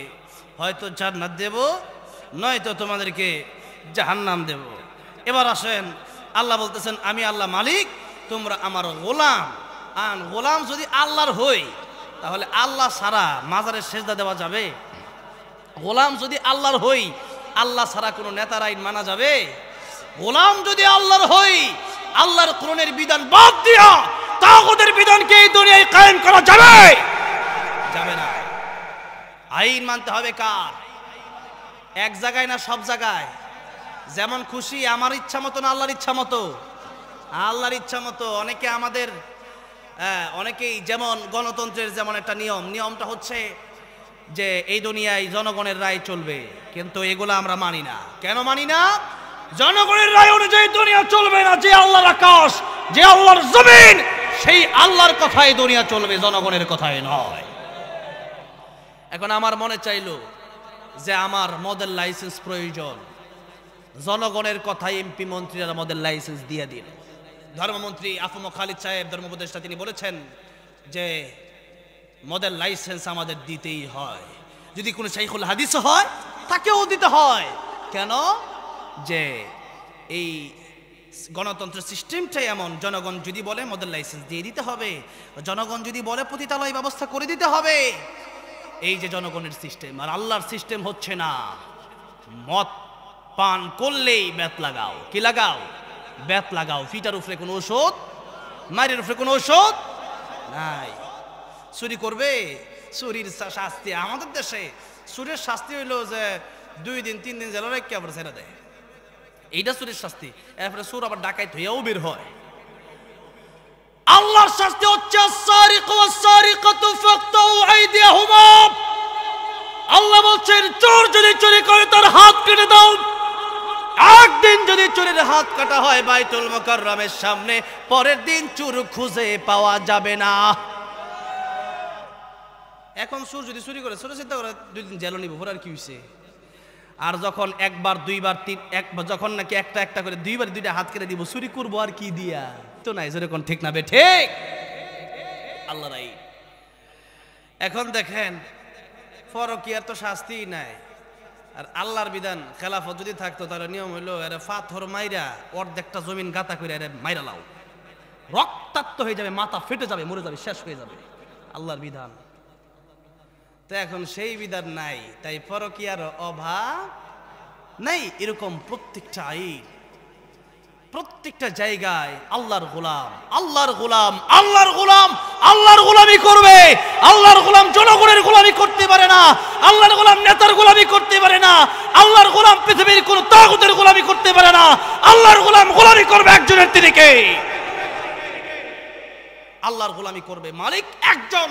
হয়তো জান্নাত দেব, নয়তো তোমাদেরকে জাহান্নাম দেব। এবার আসেন, আল্লাহ বলতেছেন আমি আল্লাহ মালিক, তোমরা আমার গোলাম। আর গোলাম যদি আল্লাহর হই তাহলে আল্লাহ ছাড়া মাজারে সেজদা দেওয়া যাবে? গোলাম যদি আল্লাহর হই আল্লাহ ছাড়া কোনো নেতার আইন মানা যাবে? গোলাম যদি আল্লাহর হই আল্লাহর কোরআনের বিধান বাদ দিয়া তাগুতের বিধানকে এই দুনিয়ায় কায়েম করা যাবে? যাবে না। আইন মানতে হবে কার? এক জায়গায় না সব জায়গায়? যেমন খুশি আমার ইচ্ছা মতো না আল্লাহর ইচ্ছা মতো? আল্লাহর ইচ্ছা মতো। অনেকে আমাদের অনেকেই যেমন গণতন্ত্রের যেমন একটা নিয়মটা হচ্ছে যে এই দুনিয়ায় জনগণের রায় চলবে, কিন্তু এগুলো আমরা মানি না। কেন মানি না? জনগণের রায় অনুযায়ী দুনিয়া চলবে না। যে আল্লাহর আকাশ, যে আল্লাহর জমিন, সেই আল্লাহর কথাই দুনিয়া চলবে, জনগণের কথাই নয়। এখন আমার মনে চাইলো যে আমার মডেল লাইসেন্স প্রয়োজন, জনগণের কথাই এমপি মন্ত্রীরা মডেল লাইসেন্স দিয়ে দিল। ধর্মমন্ত্রী আফম খালিদ সাহেব, ধর্ম উপদেষ্টা, তিনি বলেছেন যে মডেল লাইসেন্স আমাদের দিতেই হয়, যদি কোনো শাইখুল হাদিস হয় তাকেও দিতে হয়। কেন? যে এই গণতন্ত্র সিস্টেমটাই এমন, জনগণ যদি বলে মডেল লাইসেন্স দিয়ে দিতে হবে, জনগণ যদি বলে পতিতালয় ব্যবস্থা করে দিতে হবে। এই যে জনগণের সিস্টেম, আর আল্লাহর সিস্টেম হচ্ছে না মদ পান করলেই বেত লাগাও। কি লাগাও? বেত লাগাও। ফিটার উপরে কোনো ওষুধ, মায়ের উপরে কোনো ওষুধ নাই। চুরি করবে, চুরির শাস্তি আমাদের দেশে, চুরির শাস্তি হইলো যে 2 দিন 3 দিন জেলে রেখে আবার ছেড়ে দেয়, এইটা চুরির শাস্তি। এরপরে চোর আবার ডাকাইত হইয়াও বের হয়। আল্লাহর শাস্তি হচ্ছে আস-সারিকু ওয়াস-সারিকাতু ফাকতাউ আইদিয়াহুমা। আল্লাহ বলছেন চোর যদি চুরি করে তার হাত কেটে দাও। একদিন যদি চোরের হাত কাটা হয় বাইতুল মুকাররমের সামনে, পরের দিন চোর খুঁজে পাওয়া যাবে না। এখন চোর যদি চুরি করে, চোর চিন্তা করে 2 দিন জেল নিব, আর কি হইছে? আর যখন একবার, দুইবার, একবার যখন নাকি একটা একটা করে 2বার 2টা হাত কেটে দিব, চুরি করবো আর কি দিয়া? তো নাই, যেরকম ঠিক না বে ঠিক? আল্লাহ রাই। এখন দেখেন ফরকিয়ার তো শাস্তি নাই, আর আল্লাহর বিধান খেলাফত যদি থাকতো তাহলে নিয়ম হইলো এরা পাথর মাইরা অর্ধেকটা জমিন গাতা করে এরা মাইরা লাও, রক্তাক্ত হয়ে যাবে, মাথা ফেটে যাবে, মরে যাবে, শেষ হয়ে যাবে। আল্লাহর বিধান তো এখন সেই বিধান নাই, তাই ফরকিয়ার অভাব নাই। এরকম প্রত্যেকটা আইন, প্রত্যেকটা জায়গায় আল্লাহর গোলাম, আল্লাহর গোলাম, আল্লাহর গোলাম, আল্লাহর গোলামি করবে। আল্লাহর গোলাম জনগণের গোলামি করতে পারে না, আল্লাহর গোলাম নেতার গোলামি করতে পারে না, আল্লাহর গোলাম পৃথিবীর কোন তাগুতের গোলামি করতে পারে না। আল্লাহর গোলাম গোলামি করবে একজনের, তিনি কে? আল্লাহর গোলামি করবে মালিক একজন,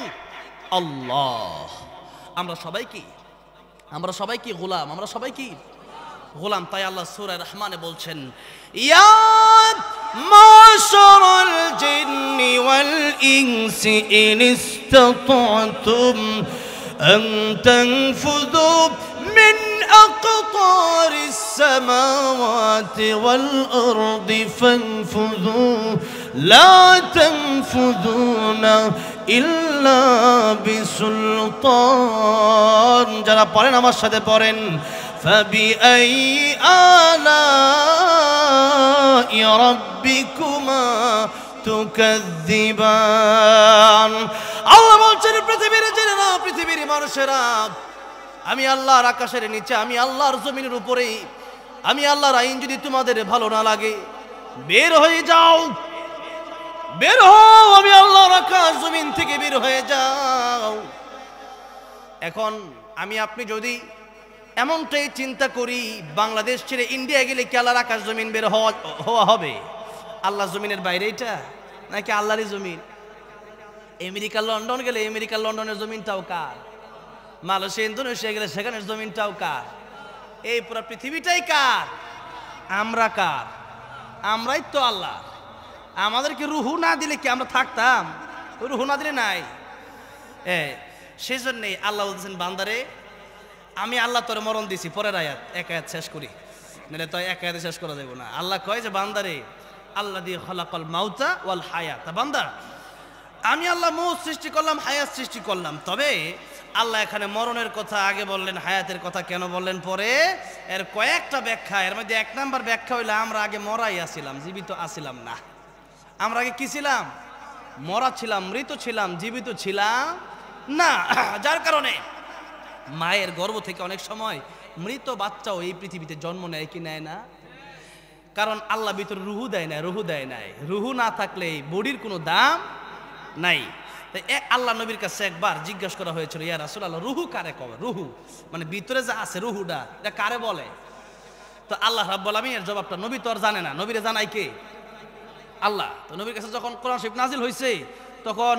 আল্লাহ। আমরা সবাই কি গোলাম, আমরা সবাই কি গোলাম। তাই আল্লাহ সূরা রহমানে বলছেন, ইয়া মাশারাল জিন্নি ওয়াল ইনসি ইন ইসতাতা'তুম আন তানফুযু মিন আকতারিস সামাওয়াতি ওয়াল আরদি ফানফুযু লা তানফুযুনা ইল্লা বিসুলতান। যারা পড়েন আমার সাথে পড়েন, فبأي آلاء ربكما تكذبان। আল্লাহ বলছেন পৃথিবীর জেনেরা, পৃথিবীর মানুষেরা, আমি আল্লাহর আকাশের নিচে, আমি আল্লাহর জমিনের উপরে, আমি আল্লাহর আইন যদি তোমাদের ভালো না লাগে বের হয়ে যাও, বের হও, আমি আল্লাহর আকাশ জমিন থেকে বের হয়ে যাও। এখন আমি আপনি যদি এমনটাই চিন্তা করি, বাংলাদেশ ছেড়ে ইন্ডিয়া গেলে কি আল্লাহর আকাশ জমিন বের হওয়া হবে? আল্লাহ জমিনের বাইরে এটা নাকি আল্লাহরই জমিন? আমেরিকা লন্ডন গেলে আমেরিকা লন্ডনের জমিনটাও কার? মালয়েশিয়া ইন্দোনেশিয়া গেলে সেখানের জমিনটাও কার? এই পুরো পৃথিবীটাই কার? আমরা কার? আমরাই তো আল্লাহ। আমাদেরকে রুহু না দিলে কি আমরা থাকতাম? রুহু না দিলে নাই। সেই জন্যেই আল্লাহ বলছেন, বান্দারে আমি আল্লাহ তোর মরণ দিছি। পরের আয়াত, এক আয়াত শেষ করি, নাহলে তো এক আয়াতে শেষ করা যাবে না। আল্লাহ কয় যে, বান্দারে আল্লাহ দিয়ে খলাকাল মাউতা ওয়াল হায়াত, বান্দা আমি আল্লাহ মৌত সৃষ্টি করলাম, হায়াত সৃষ্টি করলাম। তবে আল্লাহ এখানে মরণের কথা আগে বললেন, হায়াতের কথা কেন বললেন পরে? এর কয়েকটা ব্যাখ্যা। এর মধ্যে 1 নাম্বার ব্যাখ্যা হইলে আমরা আগে মরাই আসিলাম, জীবিত আসিলাম না। আমরা আগে কি ছিলাম? মরা ছিলাম, মৃত ছিলাম, জীবিত ছিলাম না। যার কারণে মায়ের গর্ভ থেকে অনেক সময় মৃত বাচ্চাও এই পৃথিবীতে জন্ম নেয় কি নেয় না? কারণ আল্লাহ ভিতরে রুহু দেয় না, রুহু দেয় নাই। রুহু না থাকলে বডির কোনো দাম নাই। তাই আল্লাহ নবীর কাছে একবার জিজ্ঞাসা করা হয়েছিল, ইয়া রাসূলুল্লাহ, রুহু কারে কবে? রুহু মানে ভিতরে যা আছে রুহুটা, এটা কারে বলে? তো আল্লাহ রাব্বুল আলামিনের জবাবটা নবী তো আর জানে না, নবীরে জানাই কে? আল্লাহ। তো নবীর কাছে যখন কোরআন শরীফ নাজিল হয়েছে তখন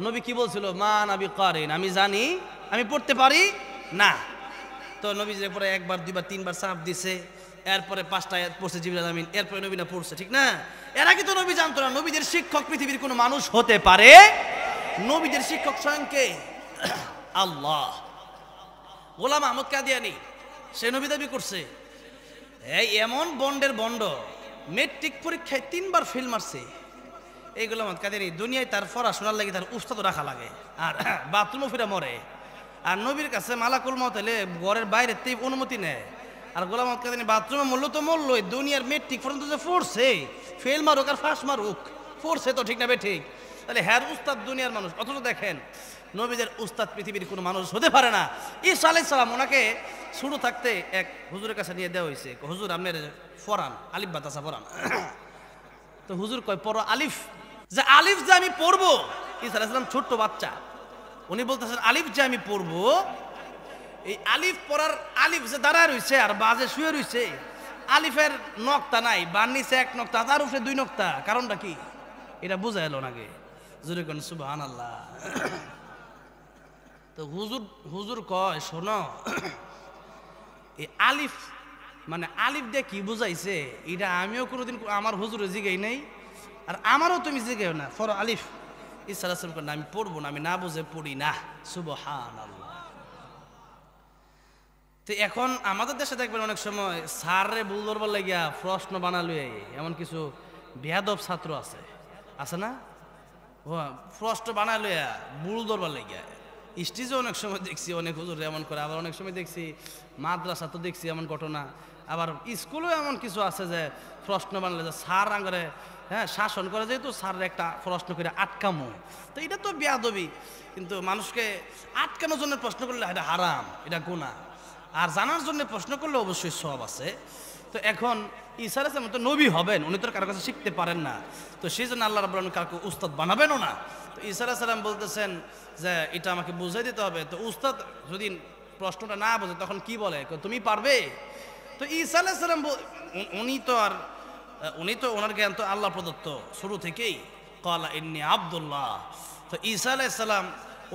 নবী কি বলছিল? মা নাবি কারিন, আমি জানি, আমি পড়তে পারি না। তো নবীজির পরে একবার দুইবার তিনবার চাপ দিছে, এরপরে 5টা আয়াত পড়ছে জিবরাইল আমিন, এরপরে নবীনা পড়ছে, ঠিক না? এর আগে তো নবী জানতো না নবীদের শিক্ষক পৃথিবীর কোনো মানুষ হতে পারে। নবীদের শিক্ষক স্বয়ং কে? আল্লাহ। গোলাম আহমদ কাদিয়ানী সে নবী দাবি করছে, এই এমন বন্ডের বন্ড, মেট্রিক পরীক্ষায় 3বার ফেল মারছে। এই গোলাম আহমদ কাদিয়ানী দুনিয়ায় তার পড়াশোনার লাগে তার উস্তাদ রাখা লাগে, আর বাথরুমও ফিরে মরে। আর নবীর কাছে মালাকুল মউত হলে ঘরের বাইরে অনুমতি নেয়। আর গোলাম আহমদ কাদিয়ানী বাথরুমে মরলো তো মরলোই, দুনিয়ার মেট্রিক পর্যন্ত যে পড়ছে, ফেল মারুক আর ফাঁস মারুক, পড়ছে তো, ঠিক না বে ঠিক? তাহলে হ্যার উস্তাদ দুনিয়ার মানুষ। অথচ দেখেন নবীদের উস্তাদ পৃথিবীর কোনো মানুষ হতে পারে না। ঈসা আলাইহিস সালাম ওনাকে শুরু থাকতে এক হুজুরের কাছে নিয়ে দেওয়া হয়েছে, হুজুর আপনার ফরান আলিফ বাতাসা ফরান। তো হুজুর কয় পড়ো আলিফ। যে আলিফ যে আমি পড়বো, ঈসা আলাইহিস সালাম ছোট্ট বাচ্চা, উনি বলতেছেন আলিফ যে আমি পড়বো, এই আলিফ পড়ার, আলিফ যে দাঁড়ায় রয়েছে আর বাজে শুয়ে রয়েছে, আলিফের নক্তা নাই, বান নিচে 1 নক্তা, তার উপরে 2 নক্তা, কারণটা কি? এটা বুঝা এলো নাকি? জোরে কোন সুবহানাল্লাহ। তো হুজুর কয় শোনো, এই আলিফ মানে আলিফ দিয়ে কি বুঝাইছে এটা আমিও কোনোদিন আমার হুজুরে জিগাই নাই, আর আমারও তুমি জিগাইও না, ফর আলিফ। ঈসা আলাইহিস সালাম কয় না আমি পড়বো না, আমি না বুঝে পড়ি না। সুবহানাল্লাহ। তো এখন আমাদের দেশে দেখবেন অনেক সময় স্যারে ভুল ধরবার লাগিয়া প্রশ্ন বানালো, এমন কিছু বেয়াদব ছাত্র আছে, আছে না? প্রশ্ন বানালো ভুল ধরবার লাগিয়া স্টেজে অনেক সময় দেখছি অনেক হুজুর এমন করে, আবার অনেক সময় দেখছি মাদ্রাসা তো দেখছি এমন ঘটনা, আবার স্কুলেও এমন কিছু আছে যে প্রশ্ন বানালে যে স্যার আঙ্গরে শাসন করে, যেহেতু স্যার একটা প্রশ্ন করে আটকামো, তো এটা তো বেয়াদবি। কিন্তু মানুষকে আটকানোর জন্য প্রশ্ন করলে এটা হারাম, এটা গুনাহ। আর জানার জন্য প্রশ্ন করলে অবশ্যই সওয়াব আছে। তো এখন ঈসা আলাইহিস সালাম তো নবী হবেন, উনি তো কারো কাছে শিখতে পারেন না, তো সেই জন্য আল্লাহ রাব্বুল আলামিন কাউকে উস্তাদ বানাবেনও না। তো ঈসা আলাইহিস সালাম বলতেছেন যে এটা আমাকে বুঝাই দিতে হবে। তো উস্তাদ যদি প্রশ্নটা না বোঝে তখন কি বলে, তুমি পারবে? তো ঈসা আলাইহিস সালাম উনি তো ওনার জ্ঞান তো আল্লাহ প্রদত্ত শুরু থেকেই, ক্বালা ইন্নী আব্দুল্লাহ। তো ঈসা আলাইহিস সালাম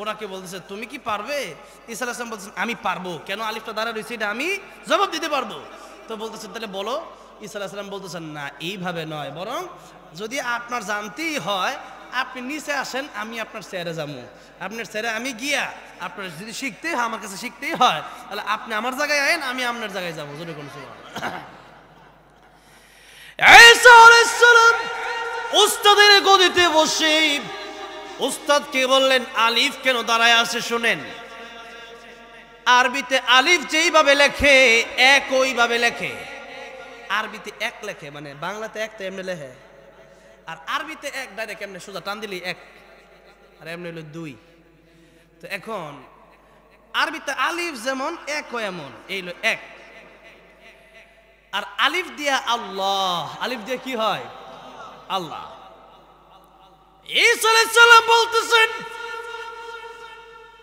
ওনাকে বলতেছে তুমি কি পারবে? ঈসা আলাইহিস সালাম বলতেছেন আমি পারবো, কেন আলিফটা দাঁড়া রয়েছে এটা আমি জবাব দিতে পারবো। তো বলতেছেন তাহলে বলো। ঈসা আলাইহিস সালাম বলতেছেন না, এইভাবে নয়, বরং যদি আপনার জানতেই হয় আপনি নিচে আসেন, আমি আপনার চেয়ারে যাবো, আপনার চেয়ারে আমি গিয়া আপনার যদি শিখতেই হয়, আমার কাছে শিখতেই হয়, তাহলে আপনি আমার জায়গায় আয়েন, আমি আপনার জায়গায় যাবো। যদি কোনো ঈসা আলাইহিস সালাম উস্তাদের গদিতে বসে উস্তাদকে বললেন আলিফ কেন দাঁড়ায় আছে শুনেন। আরবিতে আলিফ যেইভাবে লেখে এক ওইভাবে লেখে, আরবিতে এক লেখে, মানে বাংলাতে একটা এমনি লেখে, আর আরবিতে এক ডাইরেক্ট এমনি সোজা টান দিলি এক, আর এমনি হলো 2। তো এখন আরবিতে আলিফ যেমন এক হয় এমন, এই হলো এক। আর আলিফ দিয়া আল্লাহ, আলিফ দিয়ে কি হয়? আল্লাহ। ঈসা আলাইহিস সালাম বলতেছেন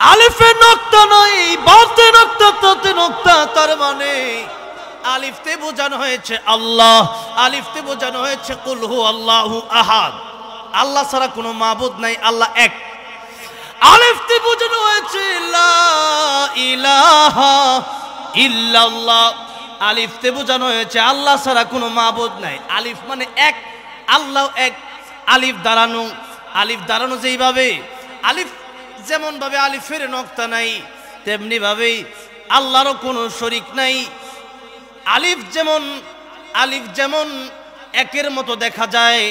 আলিফে নক্তা নয়, বাতে নক্তা, তাতে নক্তা, তার মানে আলিফতে বোঝানো হয়েছে আল্লাহ, আলিফতে বোঝানো হয়েছে কুল হু আল্লাহু আহাদ, আল্লাহ ছাড়া কোনো মাবুদ নাই, আল্লাহ এক। আলিফতে বোঝানো হয়েছে লা ইলাহা ইল্লাল্লাহ, আলিফতে বোঝানো হয়েছে আল্লাহ ছাড়া কোনো মাবুদ নাই। আলিফ মানে এক, আল্লাহ এক। আলিফ দাঁড়ানো যেইভাবে, আলিফ যেমন ভাবে আলিফের নক্তা নাই, তেমনি ভাবেই আল্লাহরও কোনো শরীক নাই। আলিফ যেমন একের মতো দেখা যায়,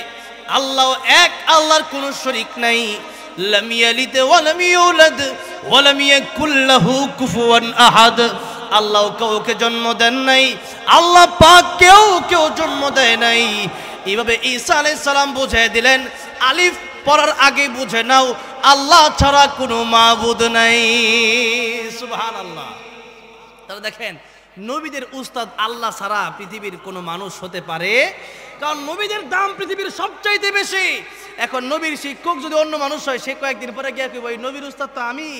আল্লাহ এক, আল্লাহর কোনো শরীক নাই। লাম ইয়ালিদ ওয়া লাম ইউলাদ ওয়া লাম ইয়াকুল লাহু কুফুয়ান আহাদ, আল্লাহ কাউকে জন্ম দেন নাই, আল্লাহ পাক কেউ জন্ম দেয় নাই। এইভাবে ঈসা আলাইহিস সালাম বুঝিয়ে দিলেন আলিফ পড়ার আগে বুঝে নাও আল্লাহ ছাড়া কোনো মাবুদ নাই। সুবহানাল্লাহ। তাহলে দেখেন নবীদের উস্তাদ আল্লাহ ছাড়া পৃথিবীর কোনো মানুষ হতে পারে, কারণ নবীদের দাম পৃথিবীর সবচাইতে বেশি। এখন নবীর শিক্ষক যদি অন্য মানুষ হয়, সে কয়েকদিন পরে গিয়ে কইব এই নবীর উস্তাদ তো আমি,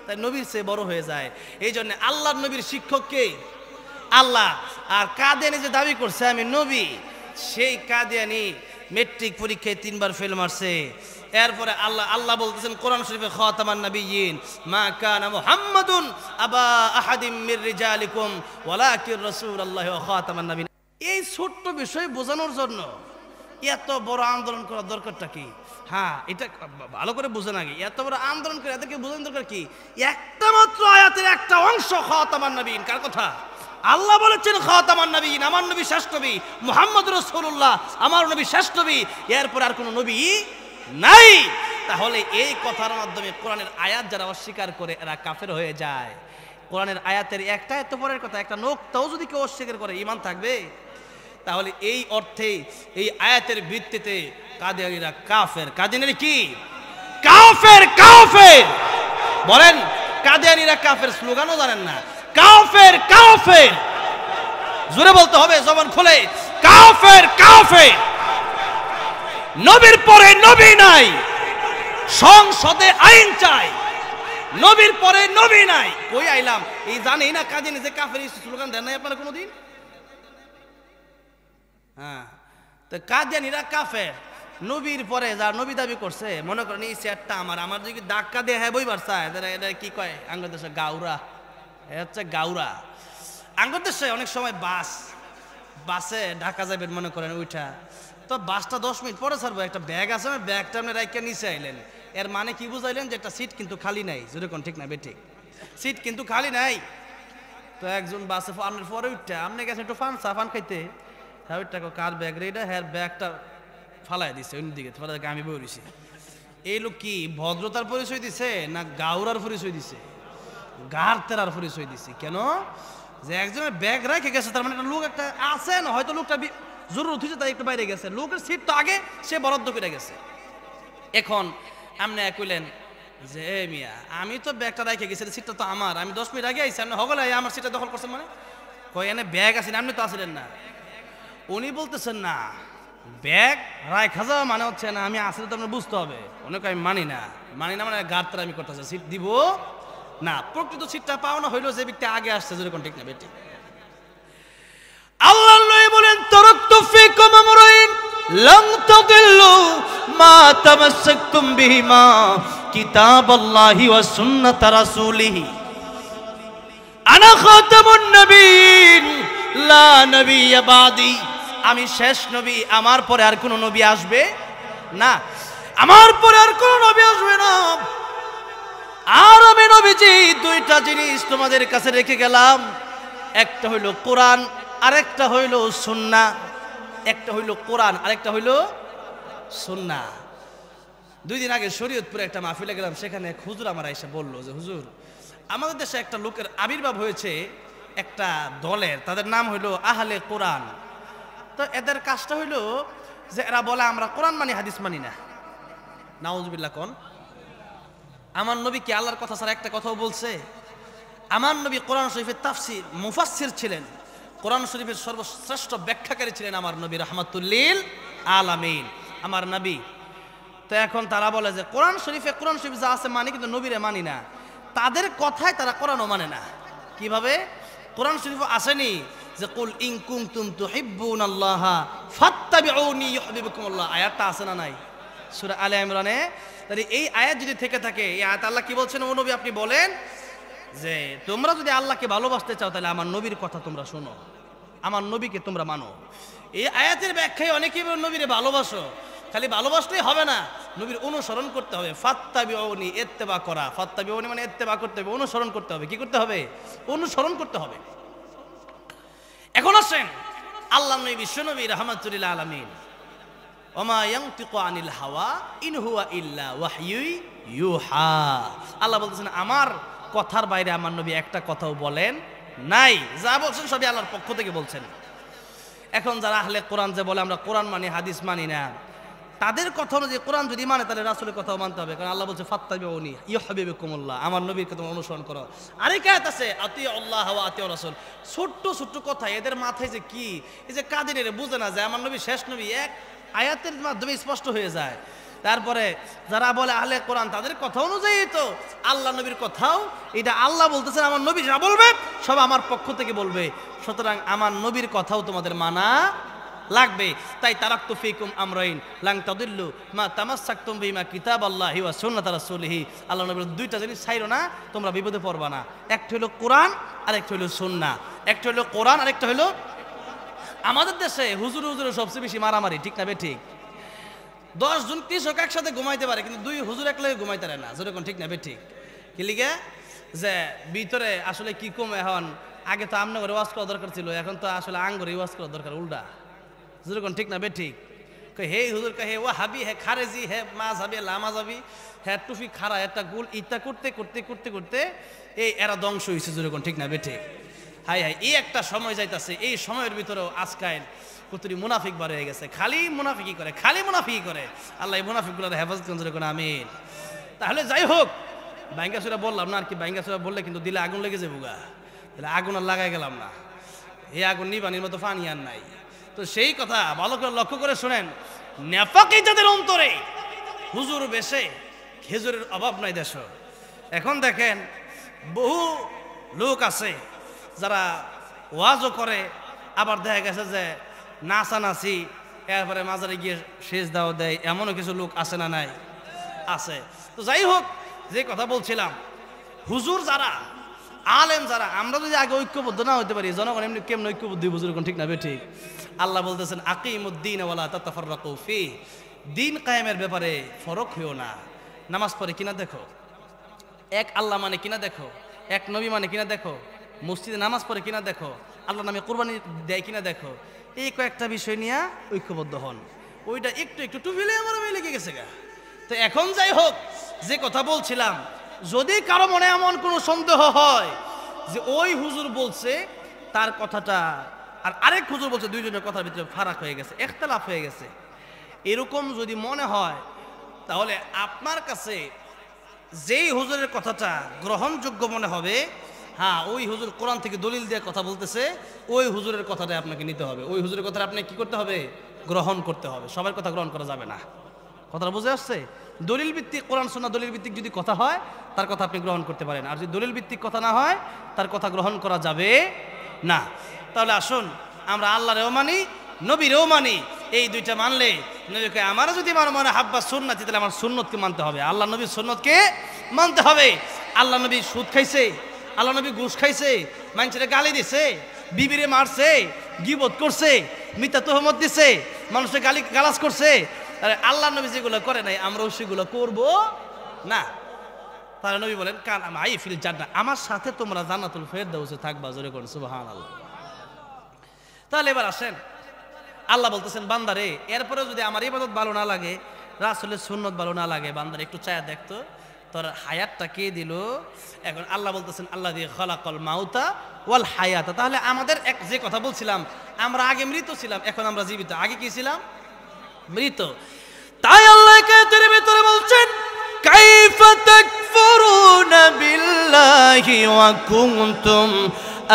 তাই নবীর চেয়ে বড় হয়ে যায়। এই জন্য আল্লাহর নবীর শিক্ষককে আল্লাহ। আর কাদিয়ানী যে দাবি করছে আমি নবী, সেই কাদিয়ানী মেট্রিক পরীক্ষায় 3বার ফেল মারছে, এরপরে আল্লাহ বলতেছেন কোরআন শরীফে খাতামান নাবিয়্যিন মা কানা মুহাম্মাদুন আবা আহাদিম মির রিজালিকুম ওয়ালাকিন রাসূলুল্লাহি ওয়া খাতামান নাবিয়্যিন। এই ছোট্ট বিষয় বোঝানোর জন্য এত বড় আন্দোলন করার দরকারটা কি? হ্যাঁ, এটা ভালো করে বুঝেন আগে, এত বড় আন্দোলন করে এদেরকে বোঝানোর দরকার কি? একটা মাত্র আয়াতের একটা অংশ খাতামান নাবিয়্যিন। কার কথা? আল্লাহ বলেছেন খাতামান নাবিয়্যিন, আমার নবী শেষ নবী, মুহাম্মদুর রাসূলুল্লাহ আমার নবী শেষ নবী, এরপর আর কোনো নবী নাই। তাহলে এই কথার মাধ্যমে কোরআনের আয়াত যারা অস্বীকার করে এরা কাফের হয়ে যায়। কোরআনের আয়াতের একটা এত পরের কথা, একটা নোকতাও যদি কেউ অস্বীকার করে ঈমান থাকবে? তাহলে এই অর্থে এই আয়াতের ভিত্তিতে কাদিয়ানীরা কাফের। কাদিয়ানীরা কি? কাফের। কাফের বলেন, কাদিয়ানীরা কাফের স্লোগানও জানেন না। কাফের কাফের জোরে বলতে হবে, জবান খুলে, কাফের কাফের। নবীর পরে নবী নাই, সংসদে আইন চাই, নবীর পরে নবী নাই। কই আইলাম এই জানেই না কাদিয়ানী যে কাফের স্লোগান দেন নাই আপনারা কোনোদিন? হ্যাঁ, তো কাদিয়ানীরা কাফের। নবীর পরে যার নবী দাবি করছে, মনে করেন এই চেয়ারটা আমার যদি ধাক্কা দিয়ে হ্যাঁ বইবার চায়, এটা কি কয় আঙ্গুর দেশে? গাউরা। এ হচ্ছে গাউরা। আঙ্গুর দেশে অনেক সময় বাসে ঢাকা যাবেন মনে করেন উঠা, তো বাসটা 10 মিনিট পরে ছাড়বো, একটা ব্যাগ আছে, ব্যাগটা আপনি রাইখা নিচে আইলেন, এর মানে কি বুঝাইলেন? যে একটা সিট কিন্তু খালি নাই। যেরকম ঠিক না বেঠিক, সিট কিন্তু খালি নাই। তো একজন বাসে আপনার পরে উঠা আপনি গেছেন একটু ফান খাইতে, হ্যাঁ ওইটাকে কার ব্যাগ রে, হ্যাঁ ব্যাগটা ফালাই দিছে অন্যদিকে, আমি বই রয়েছি। এই লোক কি ভদ্রতার পরিচয় দিছে না গাউরার পরিচয় দিছে? গার তেরার পরিচয় দিছে। কেন? যে একজনের ব্যাগ রেখে গেছে, তার মানে একটা লোক একটা আছে না, হয়তো লোকটা জরুরত হয়েছে তাই একটু বাইরে গেছে, লোকের সিট তো আগে সে বরাদ্দ করে গেছে। এখন আপনি কইলেন যে এ মিয়া আমি তো ব্যাগটা রেখে গেছি, সিটটা তো আমার, আমি 10 মিনিট আগে আইছি, আপনি হগলে আমার সিটটা দখল করছেন মানে? কই এনে ব্যাগ আছেন, আপনি তো আসলেন না। উনি বলতেছেন না, ব্যাগ রাখা যাওয়া মানে হচ্ছে না আমি আসলে তো আপনার বুঝতে হবে। অনেক আমি মানি না মানে গাড়তার আমি করতেছি, সিট দিব না। প্রকৃত সিটটা পাওনা হইলো যে ব্যক্তি আগে আসছে, যেরকম ঠিক না বেটি। আল্লাহ নবী বলেন তারাকতু ফীকুম আমরাইন লান তাদিল্লু মা তামাসসাকতুম বিহিমা কিতাবাল্লাহি ওয়া সুন্নাত রাসূলিহি আনা খাতামুন নবিয়্যিন লা নবিয়্যা বাদি। আমি শেষ নবী, আমার পরে আর কোন নবী আসবে না, আমার পরে আর কোন নবী আসবে না। আর আমি নবীজি দুইটা জিনিস তোমাদের কাছে রেখে গেলাম, একটা হইল কোরআন, আরেকটা হইল সুন্নাহ। একটা হইল কোরআন, আরেকটা হইল সুন্নাহ। 2 দিন আগে শরীয়তপুরে একটা মাহফিলে গেলাম, সেখানে হুজুর আমার এসে বললো যে হুজুর আমাদের দেশে একটা লোকের আবির্ভাব হয়েছে, একটা দলের, তাদের নাম হইল আহলে কোরআন। তো এদের কাজটা হইল যে এরা বলে আমরা কোরআন মানি হাদিস মানি না। নাউজুবিল্লাহ। কোন আমার নবী কি আল্লাহর কথা ছাড়া একটা কথাও বলছে? আমার নবী কোরআন শরীফের তাফসীর মুফাসসির ছিলেন, কোরআন শরীফের সর্বশ্রেষ্ঠ ব্যাখ্যাকারী ছিলেন আমার নবী রাহমাতুল লিল আলামিন, আমার নবী। তো এখন তারা বলে যে কোরআন শরীফ যা আছে মানি, কিন্তু নবীরে মানি না। তাদের কথায় তারা কোরআনও মানে না। কিভাবে? কোরআন শরীফ আসেনি যে কুল ইন কুনতুম তুহিব্বুনাল্লাহা ফাত্তাবিউনি ইউহিব্বুকুমুল্লাহ, আয়াতটা আছে না নাই সূরা আলে ইমরানে? তাহলে এই আয়াত যদি থেকে থাকে, এই আয়াত আল্লাহ কি বলছেন? ও নবী আপনি বলেন যে তোমরা যদি আল্লাহকে ভালোবাসতে চাও তাহলে আমার নবীর কথা তোমরা শোনো, আমার নবীকে তোমরা মানো। এই আয়াতের ব্যাখ্যায় অনেকেই নবীরে ভালোবাসো, খালি ভালোবাসলেই হবে না, নবীর অনুসরণ করতে হবে। ফাত্তাবিউনি, ইত্তেবা করা, ফাত্তাবিউনি মানে ইত্তেবা করতে হবে, অনুসরণ করতে হবে। কি করতে হবে? অনুসরণ করতে হবে। এখন আসেন আল্লাহ নবী বিশ্বনবী রাহমাতুল লিল আলামিন, ওমা ইয়ানতিকু আনিল হাওয়া ইন হুয়া ইল্লা ওয়াহয়ু ইউহা। আল্লাহ বলতেছেন আমার কথার বাইরে আমার নবী একটা কথাও বলেন নাই, যা বলছেন সবই আল্লাহর পক্ষ থেকে বলছেন। এখন যারা আহলে কোরআন যে বলে আমরা কোরআন মানি হাদিস মানি না, তাদের কথা অনুযায়ী কোরআন যদি মানে তাহলে রাসূলের কথাও মানতে হবে, কারণ আল্লাহ বলছে ফাত্তাবিউনি ইউহিব্বুকুমুল্লাহ, আমার নবীর কথা অনুসরণ করো। আরেক আয়াত আছে আতিউল্লাহ ওয়া আতিউর রাসূল। ছোট্ট ছোট্ট কথা এদের মাথায় যে কি, এই যে কাদিনের বুঝে না যে আমার নবী শেষ নবী, এক আয়াতের মাধ্যমে স্পষ্ট হয়ে যায়। তারপরে যারা বলে আহলে কোরআন, তাদের কথা অনুযায়ী তো আল্লাহ নবীর কথাও, এটা আল্লাহ বলতেছেন আমার নবী যা বলবে সব আমার পক্ষ থেকে বলবে, সুতরাং আমার নবীর কথাও তোমাদের মানা লাগবে। তাই তারাক্তু ফিকুম আমরাইন লাং তাদিল্লু মা তামাসসাকতুম বিমা কিতাবাল্লাহি ওয়া সুন্নাত রাসূলিহি। আল্লাহ নবীর দুইটা জিনিস ছাইরো না, তোমরা বিপদে পড়বা না। একটা হলো কোরআন আর একটা হলো সুন্নাহ। একটা হলো কোরআন আর একটা হলো, আমাদের দেশে হুজুর সবচেয়ে বেশি মারামারি, ঠিক না বে ঠিক? 10 জন কৃষক একসাথে ঘুমাইতে পারে, কিন্তু 2 হুজুর একলাগে ঘুমাইতে পারে না, যেরকম ঠিক না বে ঠিক? কি লিগে? যে ভিতরে আসলে কি কম এখন, আগে তো আমনে করে ওয়াজ করা দরকার ছিল, এখন তো আসলে আঙ্গরে ওয়াজ করা দরকার, উল্টা, যেরকম ঠিক না বে ঠিক? হে হুজুর হে ওয়াহাবি, হে খারেজি, হে মাযহাবি, লামাযাবি, হে টুফি খাড়া, একটা গুল ইত্যা করতে করতে করতে করতে এই এরা ধ্বংস হয়েছে, যেরকম ঠিক না বে ঠিক? হাই হাই, এই একটা সময় যাইতাছে, এই সময়ের ভিতরেও আজকাল কতটি মুনাফিক বার হয়ে গেছে, খালি মুনাফিকই করে, খালি মুনাফিকই করে। আল্লাহ এই মুনাফিকগুলোর হেফাজত করুন, যেরকম আমিন। তাহলে যাই হোক, বাইঙ্গাসুরা বললাম না আর কি, বাইঙ্গাসুরা বললে কিন্তু দিলে আগুন লেগে যাবো গা, তাহলে আগুন আর লাগাই গেলাম না, এই আগুন নিবানির মতো পানি আর নাই। তো সেই কথা ভালো করে লক্ষ্য করে শোনেন, নেফাকি যাদের অন্তরে, হুজুর বেশে খেজুরের অভাব নাই দেশ। এখন দেখেন বহু লোক আছে যারা ওয়াজও করে, আবার দেখা গেছে যে নাচানাচি, এরপরে মাজারে গিয়ে শেষ দাও দেয়, এমনও কিছু লোক আছে না নাই? আছে। তো যাই হোক, যে কথা বলছিলাম, হুজুর যারা, আলেম যারা, আমরা যদি আগে ঐক্যবদ্ধ না হতে পারি, জনগণ এমনি কেমন ঐক্যবদ্ধ হুজুর, ঠিক না বে ঠিক? আল্লাহ বলতেছেন আকিমুদ্দিন ওয়ালা তাতাফাররাকু ফি, দিন কায়েমের ব্যাপারে ফরক হইও না। নামাজ পড়ে কিনা দেখো, এক আল্লাহ মানে কিনা দেখো, এক নবী মানে কিনা দেখো, মসজিদে নামাজ পড়ে কিনা দেখো, আল্লাহ নামে কোরবানি দেয় কিনা দেখো, এই কয়েকটা বিষয় নিয়ে ঐক্যবদ্ধ হন। ওইটা একটু একটু টুপিলে আমার লেগে গেছে গা। তো এখন যাই হোক, যে কথা বলছিলাম, যদি কারো মনে এমন কোনো সন্দেহ হয় যে ওই হুজুর বলছে তার কথাটা আর আরেক হুজুর বলছে, দুইজনের কথার ভিতরে ফারাক হয়ে গেছে, ইখতিলাফ হয়ে গেছে, এরকম যদি মনে হয়, তাহলে আপনার কাছে যেই হুজুরের কথাটা গ্রহণযোগ্য মনে হবে, হ্যাঁ ওই হুজুর কোরআন থেকে দলিল দিয়ে কথা বলতেছে, ওই হুজুরের কথাটা আপনাকে নিতে হবে, ওই হুজুরের কথাটা আপনি কি করতে হবে? গ্রহণ করতে হবে। সবার কথা গ্রহণ করা যাবে না। কথাটা বুঝে আসছে? দলিল ভিত্তিক, কোরআন সুন্নাহ দলিল ভিত্তিক যদি কথা হয়, তার কথা আপনি গ্রহণ করতে পারেন, আর যদি দলিল ভিত্তিক কথা না হয়, তার কথা গ্রহণ করা যাবে না। তাহলে আসুন আমরা আল্লাহরেও মানি, নবীরেও মানি। এই দুইটা মানলে নবীকে, আমারও যদি আমার মনে হাব্বা সুন্নাতি, তাহলে আমার সুন্নতকে মানতে হবে, আল্লাহ নবীর সুন্নতকে মানতে হবে। আল্লাহ নবী সুদ খাইছে, আল্লাহ নবী ঘুষ খাইছে, মানুষের গালি দিছে, বিবিরে মারছে, গীবত করছে, মিথ্যা তুহমত দিছে, মানুষের গালাজ করছে, আরে আল্লাহ নবী যেগুলো করে নাই, আমরাও সেগুলো করব না। তাহলে নবী বলেন কালাম আই ফিল জান্নাহ, আমার সাথে তোমরা জান্নাতুল ফেরদাউসে থাকবা, জোরে করুন সুবহানাল্লাহ। তাহলে এবার আসেন, আল্লাহ বলতেছেন বান্দারে, এরপরে যদি আমার ইবাদত ভালো না লাগে, রাসূলের সুন্নত ভালো না লাগে, বান্দারে একটু চায়া দেখতো তোর হায়াতটা কে দিল। এখন আল্লাহ বলতেছেন আল্লাযী খালাকাল মাউতা ওয়াল হায়াতা। তাহলে আমাদের যে কথা বলছিলাম, আমরা আগে মৃত ছিলাম, এখন আমরা জীবিত, আগে কি ছিলাম? মৃত। তাই আল্লাহ কায়েতের ভিতরে বলছেন কাইফা তাকফুরুনা বিল্লাহি ওয়া কুনতুম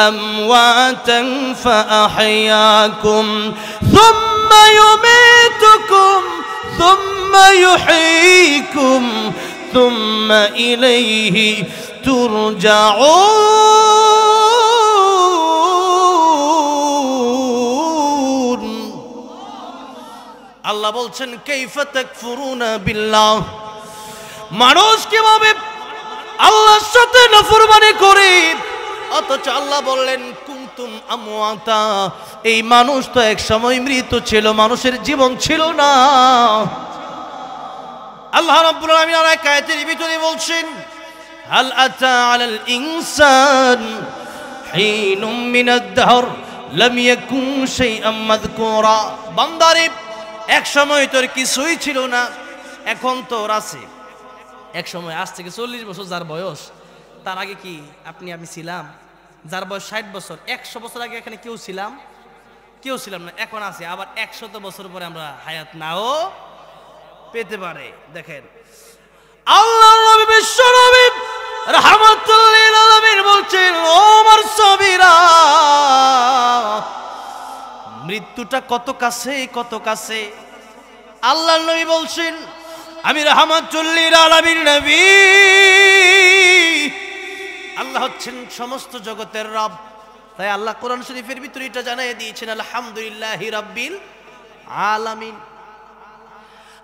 আমওয়াতান ফাআহইয়াকুম সুম্মা ইউমীতুকুম সুম্মা ইউহয়ীকুম সুম্মা ইলাইহি তুরজাউন। আল্লাহ বলছেন কাইফা তাকফুরুনা বিল্লাহ, মানুষ কিভাবে আল্লাহর সাথে নাফরমানি করে, অথচ আল্লাহ বললেন কুনতুম আমওয়াতা, এই মানুষ তো এক সময় মৃত ছিল, মানুষের জীবন ছিল না। আল্লাহ রাব্বুল আলামিন আরেক আয়াতের ভিতরে বলছেন হাল আতা আলাল ইনসান হিনুম মিনাদ দাহর লাম ইয়াকুন শাইআম মাযকুরা, বান্দারে এক সময় তোর কিছুই ছিল না, এখন তোর আছে। এক সময় আজ থেকে 40 বছর যার বয়স, তার আগে কি আপনি আমি ছিলাম? যার বয়স 60 বছর, 100 বছর আগে এখানে কেউ ছিলাম? কেউ ছিলাম না, এখন আছে। আবার 100 বছর পরে আমরা হায়াত নাও পেতে পারে। দেখেন আল্লাহর নবী বিশ্ব নবী রাহমাতুল লিল আলামিন বলছেন, ও আমার সাবিরা, মৃত্যুটা কত কাছে, কত কাছে। আল্লাহর নবী বলছেন আমি রাহমাতুল লিল আলামিন নবী, আল্লাহ হচ্ছেন সমস্ত জগতের রব। তাই আল্লাহ কোরআন শরীফের ভিতরে এটা জানাই দিয়েছেন আলহামদুলিল্লাহি রাব্বিল আলামিন।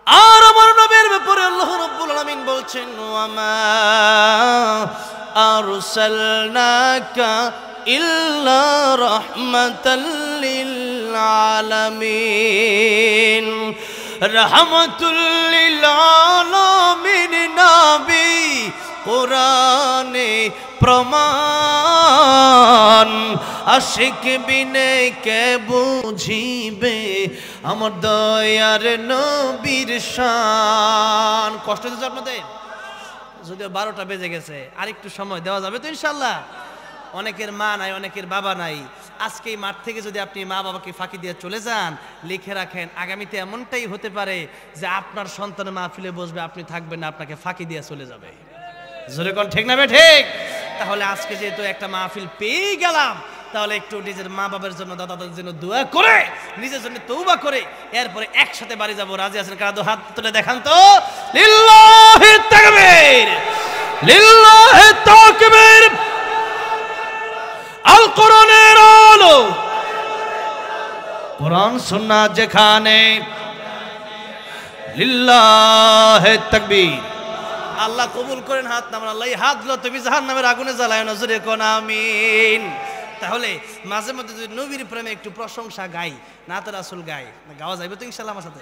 আর আমার নবীর ব্যাপারে আল্লাহ রাব্বুল আলামিন বলছেন ওয়া মা আরসালনাকা ইল্লা রাহমাতাল লিল আলামিন। রাহমাতুল লিল আলামিন নবী কোরআনে প্রমাণ, আশিক বিনে কে বুঝিবে আমার দয়ার নবীর শান। কষ্ট হচ্ছে আপনাদের? যদিও 12টা বেজে গেছে, আর একটু সময় দেওয়া যাবে তো ইনশাল্লাহ। অনেকের মা নাই, অনেকের বাবা নাই। আজকে এই মাঠ থেকে যদি আপনি মা বাবাকে ফাঁকি দিয়ে চলে যান, লিখে রাখেন আগামীতে এমনটাই হতে পারে যে আপনার সন্তান মাহফিলে বসবে, আপনি থাকবেন না, আপনাকে ফাঁকি দিয়ে চলে যাবে। জোরে কোন ঠিক না বে ঠিক? তাহলে আজকে যেহেতু একটা মাহফিল পেয়ে গেলাম, তাহলে একটু নিজের মা বাবার জন্য, দাদাদের জন্য দোয়া করে, নিজের জন্য তওবা করে এরপরে একসাথে বাড়ি যাব। রাজি আছেন? কারা হাত তুলে দেখান তো। লিল্লাহি তাকবীর, লিল্লাহি তাকবীর। আল কোরআনের আলো, কোরআন সুন্নাহ যেখানে, লিল্লাহি তাকবীর। আল্লাহ কবুল করেন হাত নামান। আল্লাহ এই হাতগুলো তুমি জাহান্নামের আগুনে জ্বালায় না, জোরে কোন আমিন। তাহলে মাঝে মধ্যে যদি নবীর প্রেমে একটু প্রশংসা গাই, নাতে রাসূল গাই, গাওয়া যাবে তো ইনশাআল্লাহ আমার সাথে?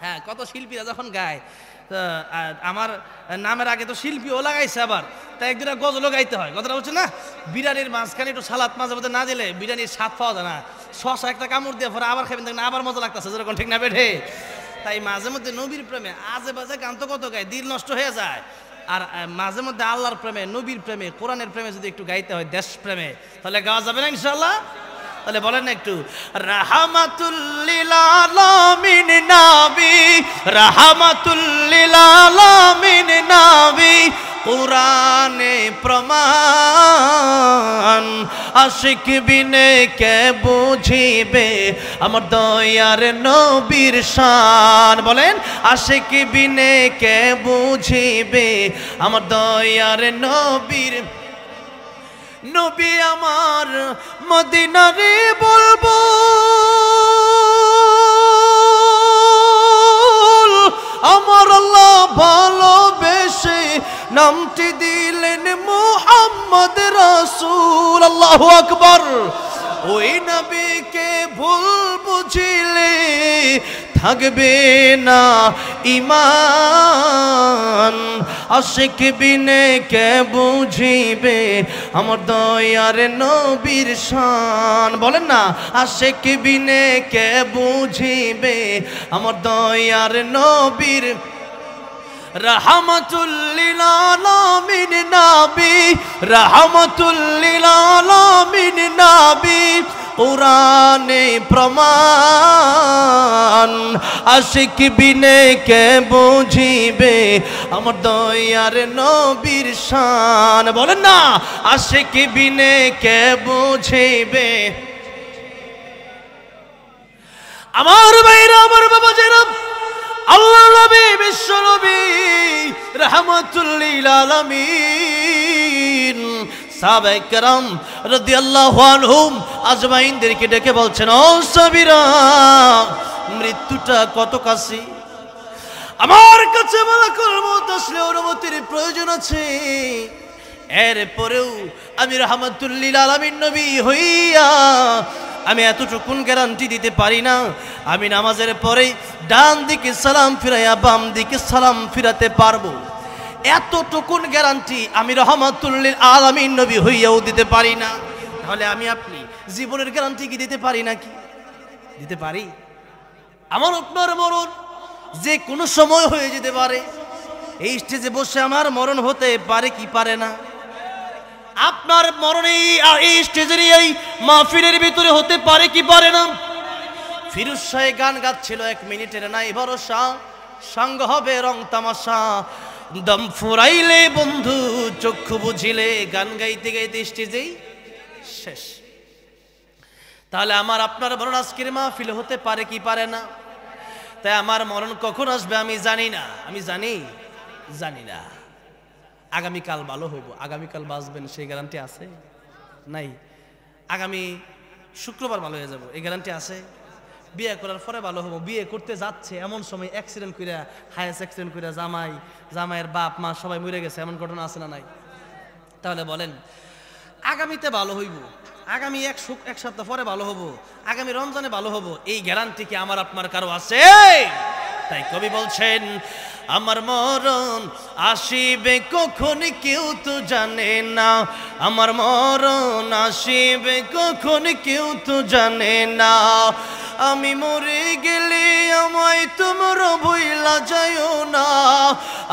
হ্যাঁ, কত শিল্পীরা যখন গায়, আমার নামের আগে তো শিল্পীও লাগাইছে আবার, তাই একদিন গজলও গাইতে হয়। কথাটা হচ্ছে না, বিরিয়ানির মাঝখানে একটু সালাদ মাঝে মধ্যে না দিলে বিরিয়ানির স্বাদ পাওয়া যায় না। শসা একটা কামড় দিয়ে পরে আবার খাবেন, না আবার মজা লাগতেছে, যেরকম ঠিক না বেঠে? তাই মাঝে মধ্যে নবীর প্রেমে আজে বাজে গান তো কত গায়, দিল নষ্ট হয়ে যায়। আর মাঝে মধ্যে আল্লাহর প্রেমে, নবীর প্রেমে, কোরআনের প্রেমে যদি একটু গাইতে হয়, দেশ প্রেমে, তাহলে গাওয়া যাবে না ইনশাআল্লাহ? তাহলে বলেন না একটু, রাহমাতুল লিল আলামিন নবী, রাহমাতুল লিল আলামিন নবী কোরআনে প্রমাণ, আশিক বিনে কে বুঝিবে আমার দয়ার নবীর শান। বলেন, আশিক বিনে কে বুঝিবে আমার দয়ার নবীর। নবী আমার মদিনারে বলবো, আমার আল্লাহ ভালোবেসে নামটি দিলেন মুহাম্মদ রাসূল। আল্লাহু আকবার। ওই নবীকে ভুল বুঝিলে থাকবে না ঈমান, আশিক বিনে কে বুঝিবে আমার দয়ার নবীর শান। বলেন না, আশিক বিনে কে বুঝিবে আমার দয়ার নবীর। রাহমাতুল লিল আলামিন নবী, রাহমাতুল লিল আলামিন নবী কোরআনে প্রমাণ, আশিক বিনে কে বুঝিবে আমার দয়ার নবীর শান। বলেন না, আশিক বিনে কে বুঝিবে। আমার ভাইরা, আমার বাবা যারা, আল্লাহ নবী, বিশ্ব নবী, রাহমাতুল লিল আলামিন, সাহাবায়ে কেরাম রাদিয়াল্লাহু আনহুম আজমাইনদেরকে ডেকে বলছেন, ও সাহাবীরা, মৃত্যুটা কত কাছে, আমার কাছে মালাকুল মউত আসলে অনুমতির প্রয়োজন আছে। এরপরেও আমি রাহমাতুল লিল আলামিন নবী হইয়া আমি এতটুকুন গ্যারান্টি দিতে পারি না, আমি নামাজের পরে ডান দিকে সালাম ফিরাইয়া বাম দিকে সালাম ফিরাতে পারবো। এতটুকুন গ্যারান্টি আমি রাহমাতুল লিল আলামিন নবী হইয়াও দিতে পারি না। তাহলে আমি আপনি জীবনের গ্যারান্টি কি দিতে পারি নাকি? দিতে পারি? আমার আপনার মরণ যে কোনো সময় হয়ে যেতে পারে। এই স্টেজে বসে আমার মরণ হতে পারে কি পারে না? আপনার মরণ এই স্টেজের এই মাহফিলের ভিতরে হতে পারে কি পারে না? ফিরোজ শাহ গান গাচ্ছিল, 1 মিনিটের নাই ভরসা, সঙ্গ হবে রং তামাশা, দম ফুরাইলে বন্ধু চক্ষু বুঝিলে, গান গাইতে গাইতে স্টেজেই শেষ। তাহলে আমার আপনার মরণ আজকের মাহফিল হতে পারে কি পারে না? তাই আমার মরণ কখন আসবে আমি জানি না। আমি জানি না। আগামীকাল ভালো হইব, আগামীকাল বাঁচবেন সেই গ্যারান্টি আছে? নাই। আগামী শুক্রবার ভালো হয়ে যাব এই গ্যারান্টি আছে? বিয়ে করার পরে ভালো হবো, বিয়ে করতে যাচ্ছে এমন সময় অ্যাক্সিডেন্ট করে, হায়েস্ট অ্যাক্সিডেন্ট করে জামাইয়ের বাপ মা সবাই মরে গেছে, এমন ঘটনা আছে না নাই? তাহলে বলেন আগামীতে ভালো হইব, আগামী এক সপ্তাহ পরে ভালো হবো, আগামী রমজানে ভালো হবো, এই গ্যারান্টি কি আমার আপনার কারো আছে? তাই কবি বলছেন আমার মরণ আসিবে কখন কেউ তো জানে না, আমার মরণ আসিবে কখন কেউ তো জানে না, আমি মরে গেলে আমায় তোমরা ভুইলা যাইও না,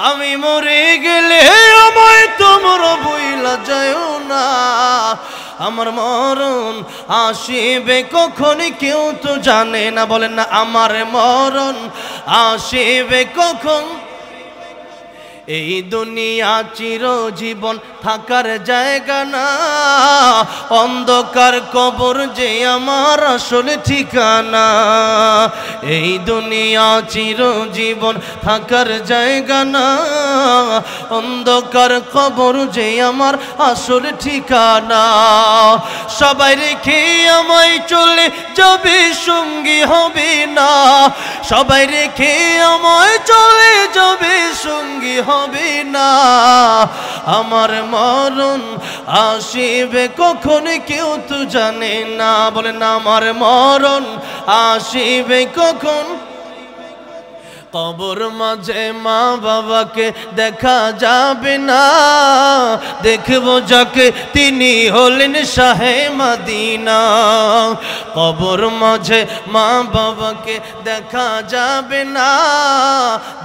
আমি মরে গেলে আমায় তোমরা ভুইলা যাইও না, আমার মরণ আসিবে কখন কেউ তো জানে না। বলেন না আমার মরণ আসিবে কখন। এই দুনিয়া চিরজীবন থাকার জায়গা না, অন্ধকার কবর যে আমার আসল ঠিকানা, এই দুনিয়া চিরজীবন থাকার জায়গা না, অন্ধকার কবর যে আমার আসল ঠিকানা, সবাই রেখে আমায় চলে যাবে সঙ্গী হবে না, সবাই রেখে আমায় চলে যাবে সঙ্গী হবে না, আমার মরণ আসিবে কখন কেউ তো জানে না। বলেন না আমার মরণ আসিবে কখন। কবর মাঝে মা বাবাকে দেখা যাবে না, দেখব যাকে তিনি হলেন শাহে মদিনা, কবর মাঝে মা বাবাকে দেখা যাবে না,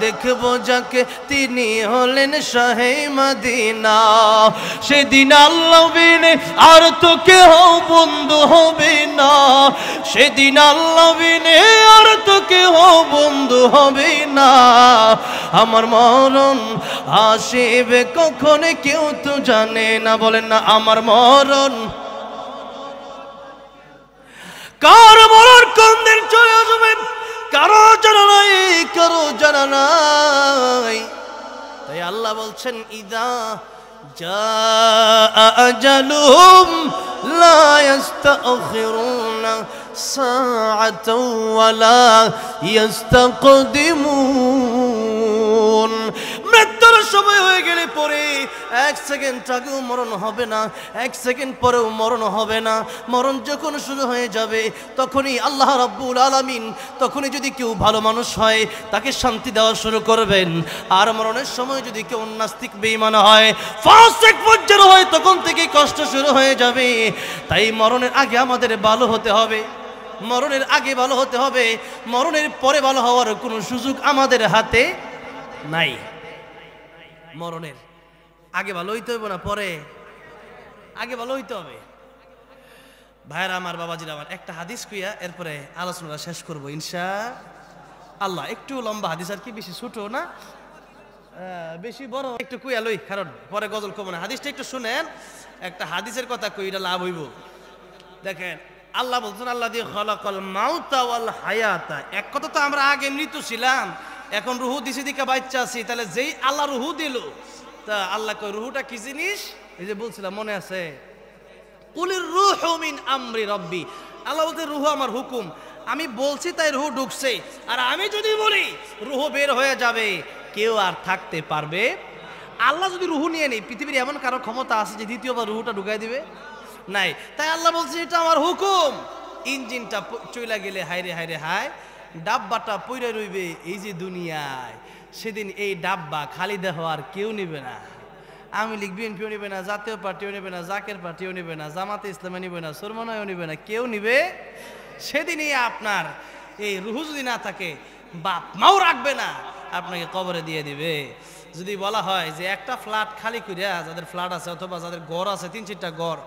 দেখব যাকে তিনি হলেন শাহে মদিনা, সেদিন আল্লাহ বিনে আর তো কেউ বন্ধু হবে না, সেদিন আল্লাহ বিনে আর তো কেউ বন্ধু হবে না, আমার মরণ আসিবে কখন কেউ তো জানে না। বলেন না আমার মরণ, কার মরণ কোন দিন চলে আসবে কারো জানা নাই, কারো জানা নাই। তাই আল্লাহ বলছেন ইদা জাআ আজালুহুম লা ইস্তাখিরুনা সাআতাও ওয়ালা ইস্তাকদিমুন। মৃত্যুর সময় হয়ে গেলে পরে এক সেকেন্ড আগেও মরণ হবে না, এক সেকেন্ড পরেও মরণ হবে না। মরণ যখন শুরু হয়ে যাবে তখনই আল্লাহ রাব্বুল আলামিন, তখনই যদি কেউ ভালো মানুষ হয় তাকে শান্তি দেওয়া শুরু করবেন, আর মরণের সময় যদি কেউ নাস্তিক বেঈমান হয়, ফাসিক ফুজ্জার হয়, তখন থেকেই কষ্ট শুরু হয়ে যাবে। তাই মরণের আগে আমাদের ভালো হতে হবে, মরণের আগে ভালো হতে হবে, মরণের পরে ভালো হওয়ার কোনো সুযোগ আমাদের হাতে নাই। মরণের আগে ভালো হইতে হইব না পরে? আগে ভালো হইতে হবে। ভাইরা আমার, বাবাজিরা আমার, একটা হাদিস কুইয়া এরপরে আলোচনাটা শেষ করবো ইনশাআল্লাহ। একটু লম্বা হাদিস, আর কি বেশি ছোট না, বেশি বড় একটু কুইয়া লই, কারণ পরে গজল কমে না। হাদিসটা একটু শুনেন, একটা হাদিসের কথা কই, এটা লাভ হইব। দেখেন আল্লাহ বলছেন আল্লাহ দিয়ে খলাকাল মাউতা ওয়াল হায়াতা। এক কথা তো আমরা আগে মৃত ছিলাম, এখন রুহু দিছে দিকে বাচ্চা আছি, তাহলে যেই আল্লাহ রুহু দিল, তা আল্লাহ কই রুহুটা কি জিনিস? এই যে বলছিলাম মনে আছে, কুলির রূহু মিন আমরি রব্বি। আল্লাহ বলতে রুহু আমার হুকুম, আমি বলছি তাই রুহু ঢুকছে, আর আমি যদি বলি রুহু বের হয়ে যাবে, কেউ আর থাকতে পারবে? আল্লাহ যদি রুহু নিয়ে নেই, পৃথিবীর এমন কারো ক্ষমতা আছে যে দ্বিতীয়বার রুহুটা ঢুকাই দিবে? নাই। তাই আল্লাহ বলছে এটা আমার হুকুম। ইঞ্জিনটা চইলা গেলে হায়রে হায়রে হায়, ডাব্বাটা পইরা রইবে এই যে দুনিয়ায়, সেদিন এই ডাব্বা খালি দেহ আর কেউ নেবে না। আওয়ামী লীগ বিএনপিও নেবে না, জাতীয় পার্টিও নেবে না, জাকের পার্টিও নেবে না, জামাতে ইসলামে নেবে না, সুরমানায়ও নেবে না, কেউ নিবে সেদিনই আপনার এই রুহু যদি না থাকে, বাপ মাও রাখবে না, আপনাকে কবরে দিয়ে দিবে। যদি বলা হয় যে একটা ফ্ল্যাট খালি করিয়া, যাদের ফ্ল্যাট আছে অথবা যাদের ঘর আছে 3-4টা ঘর,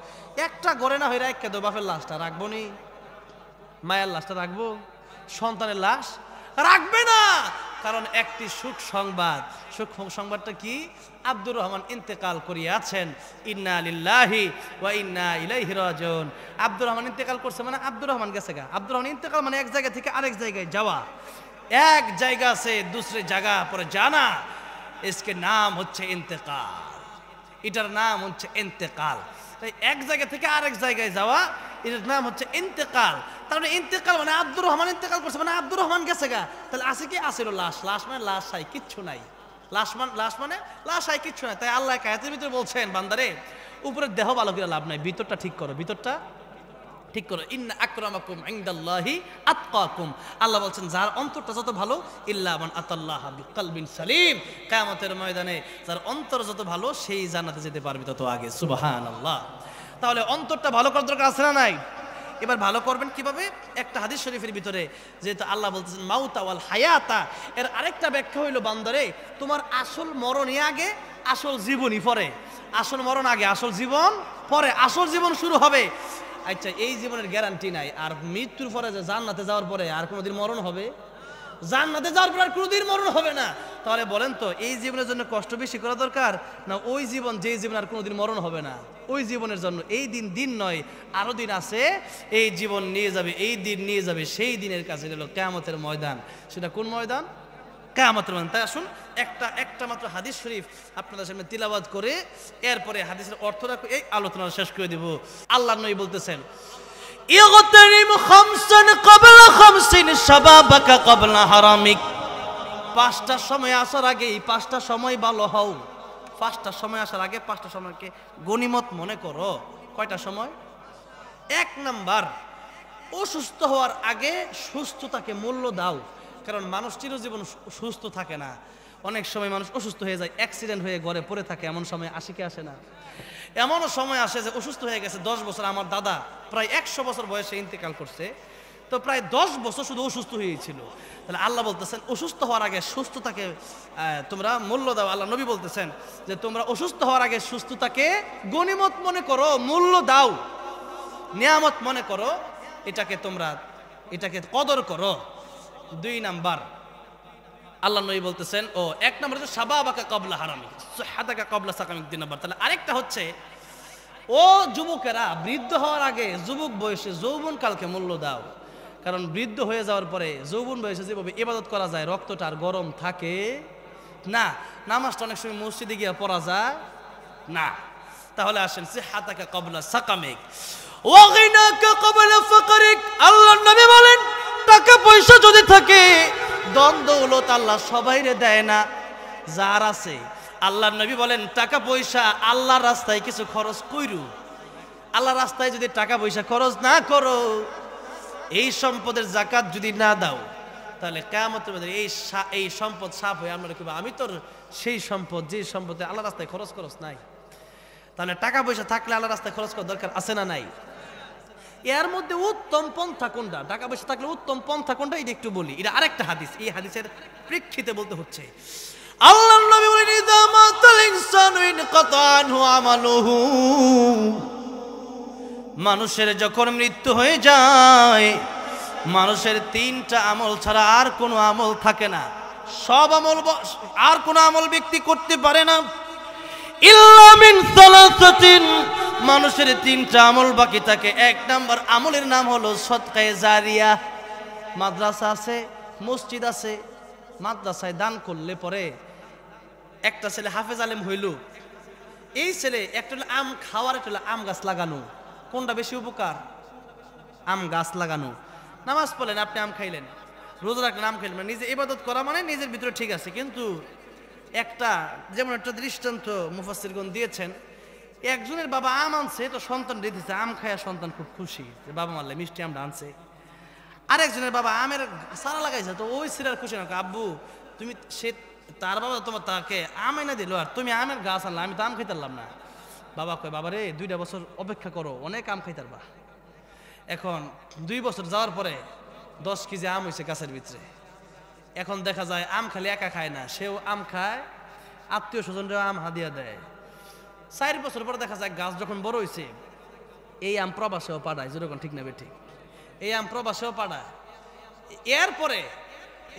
একটা ঘরে না হয়ে রাখকে দো, বাপের লাশটা রাখবো নি? মায়ের লাশটা রাখবো? সন্তানের লাশ রাখবে না। কারণ একটি সুখ সংবাদ, সুখ সংবাদটা কি? আব্দুর রহমান ইন্তেকাল করিয়াছেন, ইন্না লিল্লাহি ওয়া ইন্না ইলাইহি রাজিউন। আব্দুর রহমান ইন্তেকাল করছে মানে আব্দুর রহমান গেছে গা। আব্দুর রহমান ইন্তেকাল মানে এক জায়গা থেকে আরেক জায়গায় যাওয়া। এক জায়গা से दूसरे जगह पर जाना, इसके नाम হচ্ছে ইন্তেকাল। এটার নাম হচ্ছে ইন্তেকাল। তাই এক জায়গা থেকে আরেক জায়গায় যাওয়া, এটার নাম হচ্ছে ইন্তেকাল। তাহলে ইন্তেকাল মানে আব্দুর রহমান ইন্তেকাল করছে মানে আব্দুর রহমান গেছে গা, তাহলে আছে কি? আসিল লাশ। লাশ মানে লাশ নাই, কিচ্ছু নাই। লাশ মানে লাশ নাই, কিচ্ছু নাই। তাই আল্লাহ কায়াতের ভিতরে বলছেন, বান্দারে উপরের দেহ ভালো করে লাভ নাই, ভিতরটা ঠিক করো, ভিতরটা ঠিক করো। ইন্না আকরামাকুম ইনদাল্লাহি আতকাকুম। আল্লাহ বলছেন যার অন্তরটা যত ভালো, ইল্লা মান আতাল্লাহা বিকলবিন সালিম, কিয়ামতের ময়দানে যার অন্তর যত ভালো সেই জান্নাতে যেতে পারবে তত আগে। সুবহানাল্লাহ। তাহলে অন্তরটা ভালো করার দরকার আছে না নাই? এবার ভালো করবেন কিভাবে? একটা হাদিস শরীফের ভিতরে যেহেতু আল্লাহ বলতেছেন মাউতা ওয়াল হায়াতা, এর আরেকটা ব্যাখ্যা হইল বান্দারে তোমার আসল মরণই আগে, আসল জীবনই পরে। আসল মরণ আগে, আসল জীবন পরে। আসল জীবন শুরু হবে। আচ্ছা, এই জীবনের গ্যারান্টি নাই, আর মৃত্যুর পরে যে জান্নাতে যাওয়ার পরে আর কোনোদিন মরণ হবে? জান্নাতে যাওয়ার পরে আর কোনোদিন মরণ হবে না। তাহলে বলেন তো এই জীবনের জন্য কষ্ট বেশি করা দরকার না ওই জীবন যে জীবন আর কোনোদিন মরণ হবে না? ওই জীবনের জন্য এই দিন দিন নয়, আরো দিন আছে। এই জীবন নিয়ে যাবে, এই দিন নিয়ে যাবে সেই দিনের কাছে হলো কিয়ামতের ময়দান। সেটা কোন ময়দান? কিয়ামতের ময়দান। তাই আসুন একটা মাত্র হাদিস শরীফ আপনাদের সামনে তিলাওয়াত করে এরপরে হাদিসের অর্থটা এই আলোচনা শেষ করে দেব। আল্লাহর নবী বলতেছেন, ইগতানিম খামসান ক্বাবলা খামসিন শাবাবাকা ক্বাবলা হারামিক। পাঁচটা সময় আসার আগে এই পাঁচটা সময় ভালো হও। পাঁচটা সময় আসার আগে পাঁচটা সময়কে গনিমত মনে করো। কয়টা সময়? 1 নাম্বার, অসুস্থ হওয়ার আগে সুস্থতাকে মূল্য দাও। কারণ মানুষ চিরজীবন সুস্থ থাকে না। অনেক সময় মানুষ অসুস্থ হয়ে যায়, অ্যাক্সিডেন্ট হয়ে ঘরে পড়ে থাকে। এমন সময় আসে কি আসে না? এমনও সময় আসে যে অসুস্থ হয়ে গেছে 10 বছর। আমার দাদা প্রায় 100 বছর বয়সে ইন্তেকাল করছে, তো প্রায় 10 বছর শুধু অসুস্থ হয়েছিল। তাহলে আল্লাহ বলতেছেন অসুস্থ হওয়ার আগে সুস্থতাকে তোমরা মূল্য দাও। আল্লাহ নবী বলতেছেন যে তোমরা অসুস্থ হওয়ার আগে সুস্থতাকে গনিমত মনে করো, মূল্য দাও, নিয়ামত মনে করো, এটাকে কদর করো। 2 নাম্বার আল্লাহ নবী বলতেছেন 1 নাম্বার হচ্ছে শাবাবাকা ক্বাবলা হারামিক, সুহহাতাকা ক্বাবলা সাকামিক। 2 নাম্বার। তাহলে আরেকটা হচ্ছে ও যুবকেরা বৃদ্ধ হওয়ার আগে যুবক বয়সে যৌবন কালকে মূল্য দাও। কারণ বৃদ্ধ হয়ে যাওয়ার পরে যৌবন বয়সে যেভাবে ইবাদত করা যায় রক্তটা আর গরম থাকে না, নামাজটা অনেক সময় মসজিদে গিয়ে পড়া যায় না। তাহলে আসেন সিহহাতাকা ক্বাবলা সাকামিক ওয়া গিনাকা ক্বাবলা ফাকরিক। আল্লাহর নবী বলেন টাকা পয়সা যদি থাকে, ধন দৌলত আল্লাহ সবাইরে দেয় না, যার আছে। আল্লাহর নবী বলেন টাকা পয়সা আল্লাহর রাস্তায় কিছু খরচ কইরু। আল্লাহর রাস্তায় যদি টাকা পয়সা খরচ না করো, এই সম্পদের যাকাত যদি না দাও, তাহলে কিয়ামতের মধ্যে এই সম্পদ সাফ হয়ে আমরা কইব আমি তোর সেই সম্পদ যে সম্পদে আল্লাহর রাস্তায় খরচ নাই। তাহলে টাকা পয়সা থাকলে আল্লাহর রাস্তায় খরচ করার দরকার আছে না নাই? এর মধ্যে উত্তম পন্থা কোনটা? টাকা পয়সা থাকলে উত্তম পন্থা কোনটা এটা একটু বলি। এটা আরেকটা হাদিস, এই হাদিসের প্রেক্ষিতে বলতে হচ্ছে। আল্লাহর নবী বলেন ইযা মাতাল ইনসানু ইনকাতা আনহু আমালুহু। মানুষের যখন মৃত্যু হয়ে যায়, মানুষের 3টা আমল ছাড়া আর কোনো আমল থাকে না। সব আমল আর কোনো আমল ব্যক্তি করতে পারে না। ইল্লা মিন সালাসাতিন, মানুষের 3টা আমল বাকি থাকে। 1 নাম্বার আমলের নাম হলো সদকায়ে জারিয়া। মাদ্রাসা আছে, মসজিদ আছে, মাদ্রাসায় দান করলে পরে একটা ছেলে হাফেজ আলেম হইল, এই ছেলে একটা হলো আম খাওয়ার, একটা হলো আম গাছ লাগানো। কোনটা বেশি উপকার? আম গাছ লাগানো। নামাজ পড়লেন, আপনি আম খাইলেন, রোজা রাখলেন, আম খাইলেন, নিজে ইবাদত করা মানে নিজের ভিতরে ঠিক আছে। কিন্তু যেমন একটা দৃষ্টান্ত মুফাসসিরগণ দিয়েছেন, একজনের বাবা আম আনছে, তো সন্তান দিতেছে, আম খায়া সন্তান খুব খুশি যে বাবা মারলে মিষ্টি আমটা আনছে। আরেকজনের বাবা আমের চারা লাগাইছে, তো ওই ছেলের খুশি না, আব্বু তুমি তার বাবা তাকে আম এনে দিল আর তুমি আমের গাছ আনলা, আমি তো আম খাইতারলাম না। বাবা কয় বাবা রে 2টা বছর অপেক্ষা করো, অনেক আম খাইতারবা। এখন 2 বছর যাওয়ার পরে 10 কেজি আম হয়েছে গাছের ভিতরে। এখন দেখা যায় আম খালি একা খায় না, সেও আম খায়, আত্মীয় স্বজনরাও আম হাদিয়া দেয়। 4 বছর পরে দেখা যায় গাছ যখন বড় হয়েছে, এই আম প্রবাসেও পাঠায়। যেরকম ঠিক না বেঠিক? এই আম প্রবাসেও পাঠায়। এরপরে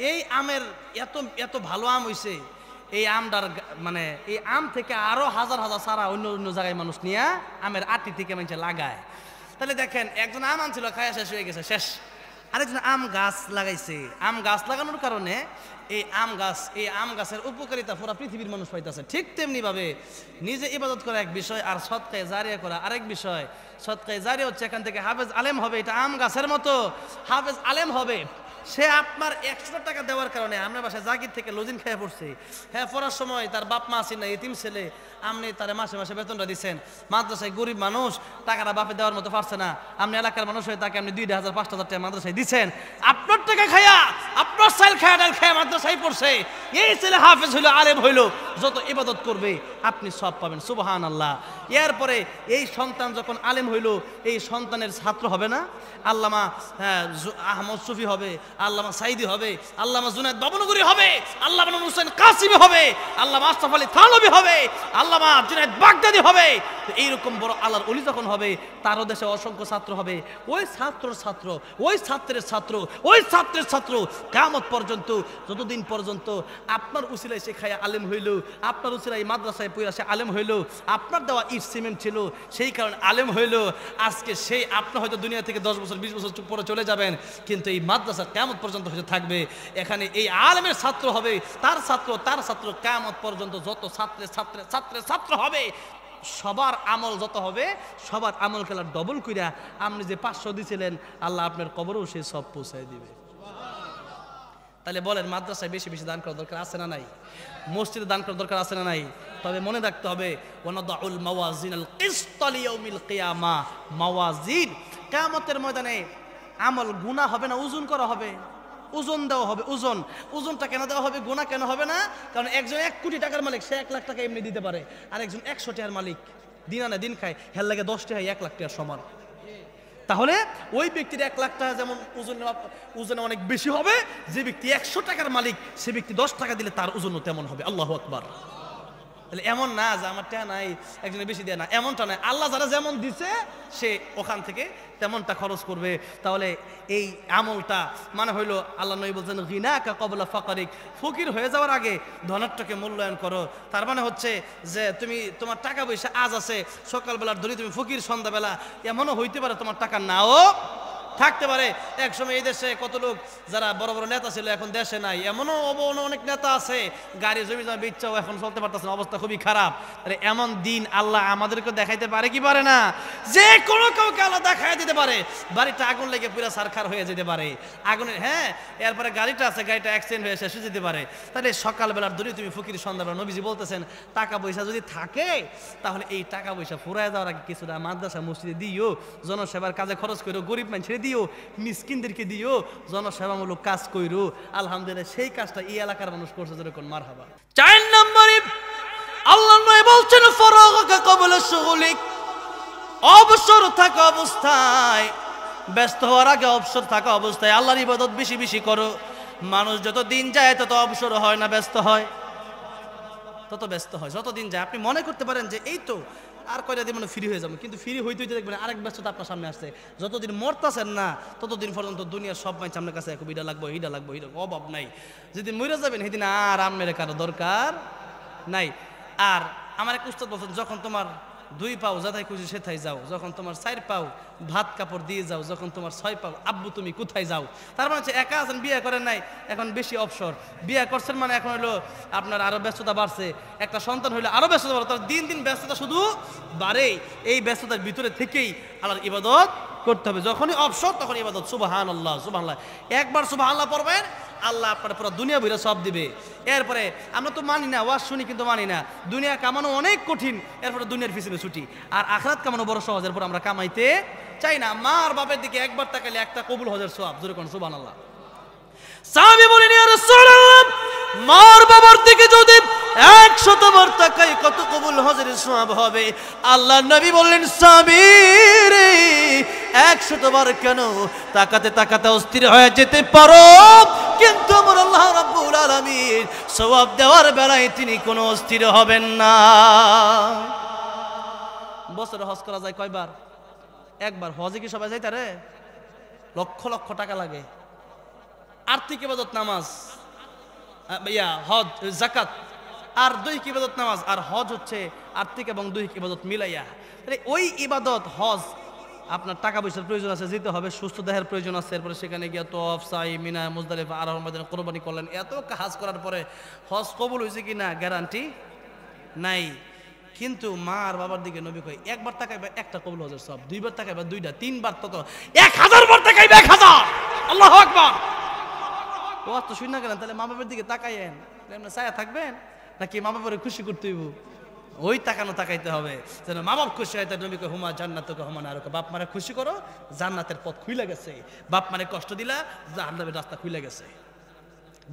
এই আমের এত ভালো আম হয়েছে, এই আমটার মানে এই আম থেকে আরো হাজার হাজার সারা অন্য অন্য জায়গায় মানুষ নিয়ে আমের আটি থেকে মানুষ লাগায়। তাহলে দেখেন একজন আম আনছিল, খায়া শেষ হয়ে গেছে, শেষ। আরেকজন আম গাছ লাগাইছে। আম গাছ লাগানোর কারণে এই আম গাছের উপকারিতা পুরো পৃথিবীর মানুষ পাইতেছে। ঠিক তেমনি ভাবে নিজে ইবাদত করা এক বিষয়, আর সদকায়ে জারিয়া করা আরেক বিষয়। সদকায়ে জারিয়া হচ্ছে এখান থেকে হাফেজ আলেম হবে, এটা আম গাছের মতো হাফেজ আলেম হবে। সে আপনার 100 টাকা দেওয়ার কারণে আপনার বাসায় জাগির থেকে লজিন খেয়ে পড়ছে, হ্যাঁ পড়ার সময় তার বাপ মা আছেন না, এতিম ছেলে, আপনি তার মাসে মাসে বেতনটা দিচ্ছেন। মাদ্রাসায় গরিব মানুষ, টাকাটা বাপে দেওয়ার মতো পারছে না, আপনি এলাকার মানুষ হয়ে তাকে আপনি 2,000 5,000 টাকা মাদ্রাসায় দিচ্ছেন। আপনার টাকা খায়া, আপনার চাইল খায়া ডাল খায়া মাদ্রাসায় পড়ছে, এই ছেলে হাফেজ হইলো, আলেম হইলো, যত ইবাদত করবে আপনি সব পাবেন, সুবহানাল্লাহ। এরপরে এই সন্তান যখন আলেম হইলো, এই সন্তানের ছাত্র হবে না? আল্লামা আহমদ শফি হবে, আল্লামা সাইদি হবে, আল্লামা জুনায়েদ বাবনগরী হবে, আল্লামা নূর হোসেন কাসিমি হবে, আল্লামা আশরাফ আলী থানভী হবে, আল্লামা জুনায়েদ বাগদাদি হবে। এইরকম বড় আল্লাহর ওলি যখন হবে, তারও দেশে অসংখ্য ছাত্র হবে। ওই ছাত্রের ছাত্র, ওই ছাত্রের ছাত্র, ওই ছাত্রের ছাত্র কিয়ামত পর্যন্ত, যতদিন পর্যন্ত আপনার উসিলায় সে খায়া আলেম হইল, আপনার উসিলায় মাদ্রাসায় পড়ে সে আলেম হইল, আপনার দেওয়া ইট সিমেন্ট ছিল সেই কারণে আলেম হইল। আজকে সেই আপনি হয়তো দুনিয়া থেকে 10 বছর 20 বছর পরে চলে যাবেন, কিন্তু এই মাদ্রাসা কিয়ামত পর্যন্ত হয়তো থাকবে। এখানে এই আলেমের ছাত্র হবে, তার ছাত্র কিয়ামত পর্যন্ত যত ছাত্র হবে, সবার আমল যত হবে, সবার আমল খেলার ডবল কইরা আপনি যে 500 দিয়েছিলেন, আল্লাহ আপনার কবরেও সে সব পৌঁছায় দিবে। তাহলে বলেন, মাদ্রাসায় বেশি বেশি দান করার দরকার আছে না নাই? মসজিদে দান করার দরকার আছে না নাই? তবে মনে রাখতে হবে, ওয়ানাদাউল মাওয়াজিনাল কিসত লিয়াউমিল কিয়ামা, মাওয়াজিন, কিয়ামতের ময়দানে আমল গুনাহ হবে না, ওজন করা হবে, ওজন দেওয়া হবে। ওজনটা কেন দেওয়া হবে, গুনাহ কেন হবে না? কারণ একজন 1 কোটি টাকার মালিক, সে 1 লাখ টাকা এমনি দিতে পারে, আর একজন 100 টাকার মালিক, দিন আনে দিন খায়, হেল লাগে 10 টাকা 1 লাখ টাকার সমান। তাহলে ওই ব্যক্তির 1 লাখ টাকা যেমন ওজনে অনেক বেশি হবে, যে ব্যক্তি 100 টাকার মালিক, সে ব্যক্তি 10 টাকা দিলে তার ওজনও তেমন হবে। আল্লাহু আকবার। তাহলে এমন না যে আমার টাকা নাই, একজনে বেশি দেয় না, এমনটা নয়। আল্লাহ যারা যেমন দিছে সে ওখান থেকে তেমনটা খরচ করবে। তাহলে এই আমলটা মানে হইলো, আল্লাহ নবী বলছেন, গিনাকা ক্বাবলা ফাকরিক, ফকির হয়ে যাওয়ার আগে ধনাঢ্যকে মূল্যায়ন করো। তার মানে হচ্ছে যে তুমি তোমার টাকা পয়সা আজ আছে, সকালবেলার ধরে তুমি ফকির, সন্ধ্যাবেলা এমনও হইতে পারে তোমার টাকা নাও থাকতে পারে। একসময় এই দেশে কত লোক যারা বড় বড় নেতা ছিল এখন দেশে নাই, এমনও অনেক নেতা আছে গাড়ি জমি জমা বেচাও এখন চলতে পারতেছে না, অবস্থা খুবই খারাপ। তাহলে এমন দিন আল্লাহ আমাদেরকে দেখাইতে পারে কি পারে না? যে কোনো কাউকে আল্লাহ দেখাই দিতে পারে। বাড়িটা আগুন লেগে পুরো সারখার হয়ে যেতে পারে, আগুনের, হ্যাঁ, এরপরে গাড়িটা আছে, গাড়িটা অ্যাক্সিডেন্ট হয়ে শেষ হয়ে যেতে পারে। তাহলে সকালবেলার দূরে তুমি ফকির, সন্ধ্যাবেলা, নবীজি বলতেছেন টাকা পয়সা যদি থাকে, তাহলে এই টাকা পয়সা ফুরায় যাওয়ার আগে কিছুটা মাদ্রাসা মসজিদে দিও, জনসেবার কাজে খরচ করো, গরিব মানুষের দিও, মিসকিনদেরকে দিও, জনসেবামূলক কাজ কইরো। আলহামদুলিল্লাহ সেই কাজটা এই এলাকার মানুষ করছে, যেরকম মারহাবা। 4 নম্বরে আল্লাহ নবী বলছেন, ফারাগাকা ক্বাবলা শুগুলিক, অবসর থাকা অবস্থায়, ব্যস্ত হওয়ার আগে অবসর থাকা অবস্থায় আল্লাহর ইবাদত বেশি বেশি করো। মানুষ যত দিন যায় তত অবসর হয় না, ব্যস্ত হয়, তত ব্যস্ত হয়। যত দিন যায় আপনি মনে করতে পারেন যে এই তো আর কয়টা দিন মানে ফ্রি হয়ে যাবো, কিন্তু ফ্রি হইতে হইতে দেখবেন আরেক ব্যস্ততা আপনার সামনে আসছে। যতদিন মরতেছেন না ততদিন পর্যন্ত দুনিয়ার সব মাইন সামনের কাছে ইটা লাগবো, হিটা লাগবো, হিটা অভাব নাই। যেদিন মরে যাবেন সেদিন আর আমের কারো দরকার নাই। আর আমার এক উস্তাদ বলছেন, যখন তোমার 2 পাও যাতাই খুশি সেথায় যাও, যখন তোমার 4 পাও ভাত কাপড় দিয়ে যাও, যখন তোমার 6 পাও আব্বু তুমি কোথায় যাও। তার মানে হচ্ছে একা আছেন, বিয়ে করেন নাই, এখন বেশি অবসর, বিয়ে করছেন মানে এখন হলো আপনার আরো ব্যস্ততা বাড়ছে, একটা সন্তান হইলে আরো ব্যস্ততা বাড়ে, তার দিন দিন ব্যস্ততা শুধু বাড়ে। এই ব্যস্ততার ভিতরে থেকেই আল্লাহর ইবাদত করতে হবে। যখনই অবসর তখন ইবাদত। সুবহানাল্লাহ, সুবহানাল্লাহ, একবার সুবহানাল্লাহ পড়বেন, আল্লাহ আপনার পুরো দুনিয়া ভরে সব দিবে। এরপরে আমরা তো মানি না, ওয়াজ শুনি কিন্তু মানি না, দুনিয়া কামানো অনেক কঠিন, এরপরে দুনিয়ার পিছনে ছুটি, আর আখিরাত কামানো বড় সহজ, এরপর আমরা কামাইতে চাই না। মার বাপের দিকে একবার তাকালে একটা কবুল হজের সওয়াব, জোরে কোন সুবহানাল্লাহ। সাহাবী বলেন, ইয়া রাসূলুল্লাহ, মার বাবার দিকে যদি 100 বার তাকাই কত কবুল হজের সওয়াব হবে? আল্লাহ নবী বললেন, সাহাবী রে, 100 বার কেন, তাকাতে তাকাতে অস্থির হয়ে যেতে পারো, কিন্তু আমার আল্লাহ রাব্বুল আলামিন সওয়াব দেওয়ার বেলায় তিনি কোনো অস্থির হবেন না। বছরে হজ করা যায় কয়বার? একবার। হজে কি সবাই যাইতে রে? লক্ষ লক্ষ টাকা লাগে। আর্থিক ইবাদত নামাজ, হজ, যাকাত, আর দৈহিক ইবাদত নামাজ, আর হজ হচ্ছে আর্থিক এবং দৈহিক ইবাদত মিলাইয়া। ওই ইবাদত হজ আপনার টাকা পয়সার প্রয়োজন আছে, যেতে হবে, সুস্থ দেহের প্রয়োজন আছে, এরপরে সেখানে গিয়ে তওয়াফ সাই মিনা মুজদালিফা আরাফা ময়দানে কোরবানি করলেন, এত কাজ করার পরে হজ কবুল হয়েছে কি না গ্যারান্টি নাই। কিন্তু মা আর বাবার দিকে নবী কয় একবার তাকাইবা একটা কবুল হজের সব, দুইবার তাকাইবা দুইটা, তিনবার তত 1000 বার তাকাইবা 1000। আল্লাহু আকবার। ও তো শুন না কেন, তাহলে মা বাবার দিকে তাকাইয়েন, এমনি ছায়া থাকবেন নাকি মা বাবার খুশি করতে হইব? ওই তাকানো তাকাইতে হবে যেন মা বাপ খুশি হয়। তাই নবী কয় হুমা জান্নাতুকা হুমা নারুকা, বাপ মারে খুশি করো, জান্নাতের পথ খুইলা গেছে, বাপ মারে কষ্ট দিলা, জাহান্নামের রাস্তা খুইলা গেছে।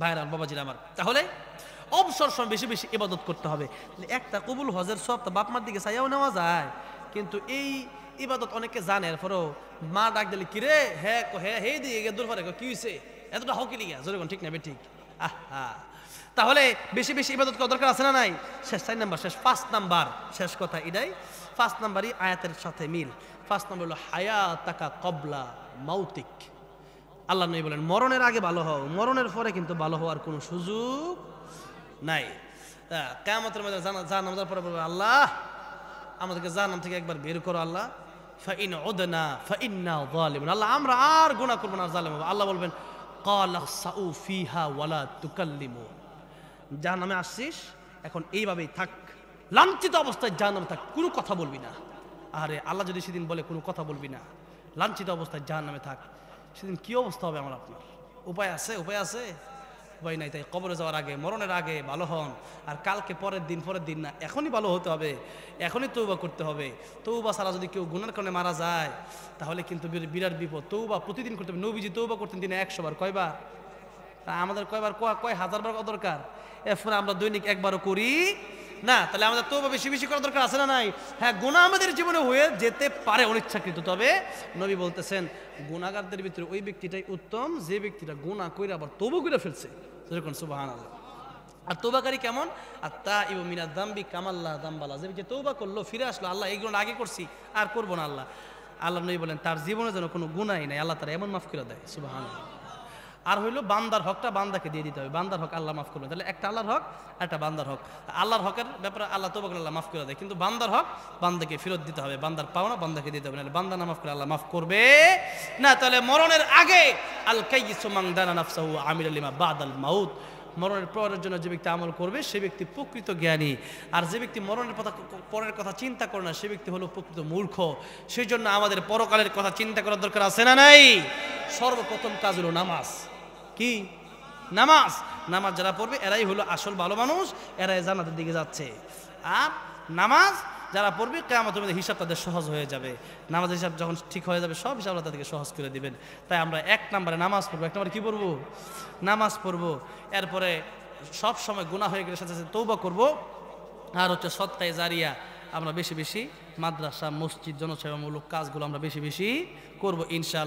ভাইরা বাবাজিরা আমার, তাহলে অবসর সময় বেশি বেশি ইবাদত করতে হবে। একটা কবুল হজের সব তো বাপ মার দিকে চাইয়াও নেওয়া যায়, কিন্তু এই ইবাদত অনেকে জানে, এরপরেও মা ডাক দিলে কিরে হ্যাঁ হ্যাঁ হে দিয়ে গে দূর পরে কি হয়েছে এতটা হকি লিগা যেরকম ঠিক নেবে ঠিক। আহা, তাহলে বেশি বেশি ইবাদত করার দরকার আছে না নাই? শেষ 4 নাম্বার, শেষ 5 নাম্বার, শেষ কথা এটাই 5 নাম্বারই আয়াতের সাথে মিল। 5 নাম্বার হলো হায়াতাকা কবলা মাউতিক। আল্লাহ নবী বলেন মরণের আগে ভালো হও, মরণের পরে কিন্তু ভালো হওয়ার কোনো সুযোগ নাই। কিয়ামতের মধ্যে জাহান্নামের পরে বলবে আল্লাহ আমাদেরকে জাহান্নাম থেকে একবার বের করো আল্লাহ, ফাইন উদনা ফাইন্না যালিমুন, আল্লাহ আমরা আর গুনাহ করব না, জালেম হব। আল্লাহ বলবেন ক্বালা সাউ ফিহা ওয়ালা তুকাল্লিমুন, জাহান্নামে আসছিস এখন এইভাবেই থাক, লাঞ্ছিত অবস্থায় জাহান্নামে থাক, কোনো কথা বলবি না। আরে আল্লাহ যদি সেদিন বলে কোনো কথা বলবি না, লাঞ্ছিত অবস্থায় জাহান্নামে থাক, সেদিন কি অবস্থা হবে আমার আপনার? উপায় আছে? উপায় আছে? উপায় নাই। তাই কবরে যাওয়ার আগে, মরণের আগে ভালো হন। আর কালকে পরের দিন না, এখনই ভালো হতে হবে, এখনই তৌবা করতে হবে। তৌবা ছাড়া যদি কেউ গুনার কারণে মারা যায় তাহলে কিন্তু বিরাট বিপদ। তৌবা প্রতিদিন করতে হবে। নবীজি তৌবা করতেন দিনে 100 বার, কয়বার? তা আমাদের কয়বার? কয় হাজার বার দরকার? এরপরে আমরা দৈনিক একবারও করি না, তাহলে আমাদের তৌবা বেশি বেশি করার দরকার আছে না নাই? হ্যাঁ, গুনাহ আমাদের জীবনে হয়ে যেতে পারে অনিচ্ছাকৃত, তবে নবী বলতেছেন গুনাহগারদের ভিতরে ওই ব্যক্তিটাই উত্তম যে ব্যক্তিটা গুনাহ কইরা আবার তওবা কইরা ফেলছে। যেরকম সুবহানাল্লাহ। আর তওবাকারী কেমন? আর তাইবু মিনাদ যামবি কামাল্লা যামবালা, যে তওবা করলো, ফিরে আসলো, আল্লাহ এই গুনাহ আগে করছি আর করব না, আল্লাহ নবী বলেন তার জীবনে যেন কোনো গুনাহই নাই, আল্লাহ তারা এমন মাফ করে দেয়। সুবহানাল্লাহ। আর হইলো বান্দার হকটা বান্দাকে দিয়ে দিতে হবে, বান্দার হক আল্লাহ মাফ করবেন। তাহলে একটা আল্লাহর হক, একটা বান্দার হক। আল্লাহর হকের ব্যাপারে আল্লাহ তওবা করলে আল্লাহ মাফ করে দেয়, কিন্তু বান্দার হক বান্দাকে ফেরত দিতে হবে, বান্দার পাওনা বান্দাকে দিতে হবে, নাহলে বান্দা না মাফ করে আল্লাহ মাফ করবে না। তাহলে মরণের আগে আল কাইয়িসু মান দানা নাফসাহু আমিলা লিমা বাদাল মাউত, মরণের পরের জন্য যে ব্যক্তি আমল করবে সে ব্যক্তি প্রকৃত জ্ঞানী। আর যে ব্যক্তি মরণের পরের কথা চিন্তা করে না সে ব্যক্তি হলো প্রকৃত মূর্খ। সেই জন্য আমাদের পরকালের কথা চিন্তা করার দরকার আছে না নাই? সর্বপ্রথম কাজ হলো নামাজ। কি? নামাজ। নামাজ যারা পড়বে এরাই হলো আসল ভালো মানুষ, এরাই জান্নাতের দিকে যাচ্ছে। আর নামাজ যারা পড়বে কিয়ামতের মধ্যে হিসাব তাদের সহজ হয়ে যাবে। নামাজের হিসাব যখন ঠিক হয়ে যাবে সব হিসাব আল্লাহ তাদেরকে সহজ করে দিবেন। তাই আমরা 1 নম্বরে নামাজ পড়বো। 1 নম্বরে কি পড়বো? নামাজ পড়বো। এরপরে সব সময় গুনাহ হয়ে গেলে সাথে সাথে তওবা করবো। আর হচ্ছে সদকায়ে জারিয়া, আমরা বেশি বেশি মাদ্রাসা মসজিদ জনসেবামূলক কাজগুলো আমরা বেশি বেশি করবো ইনশাআল্লাহ।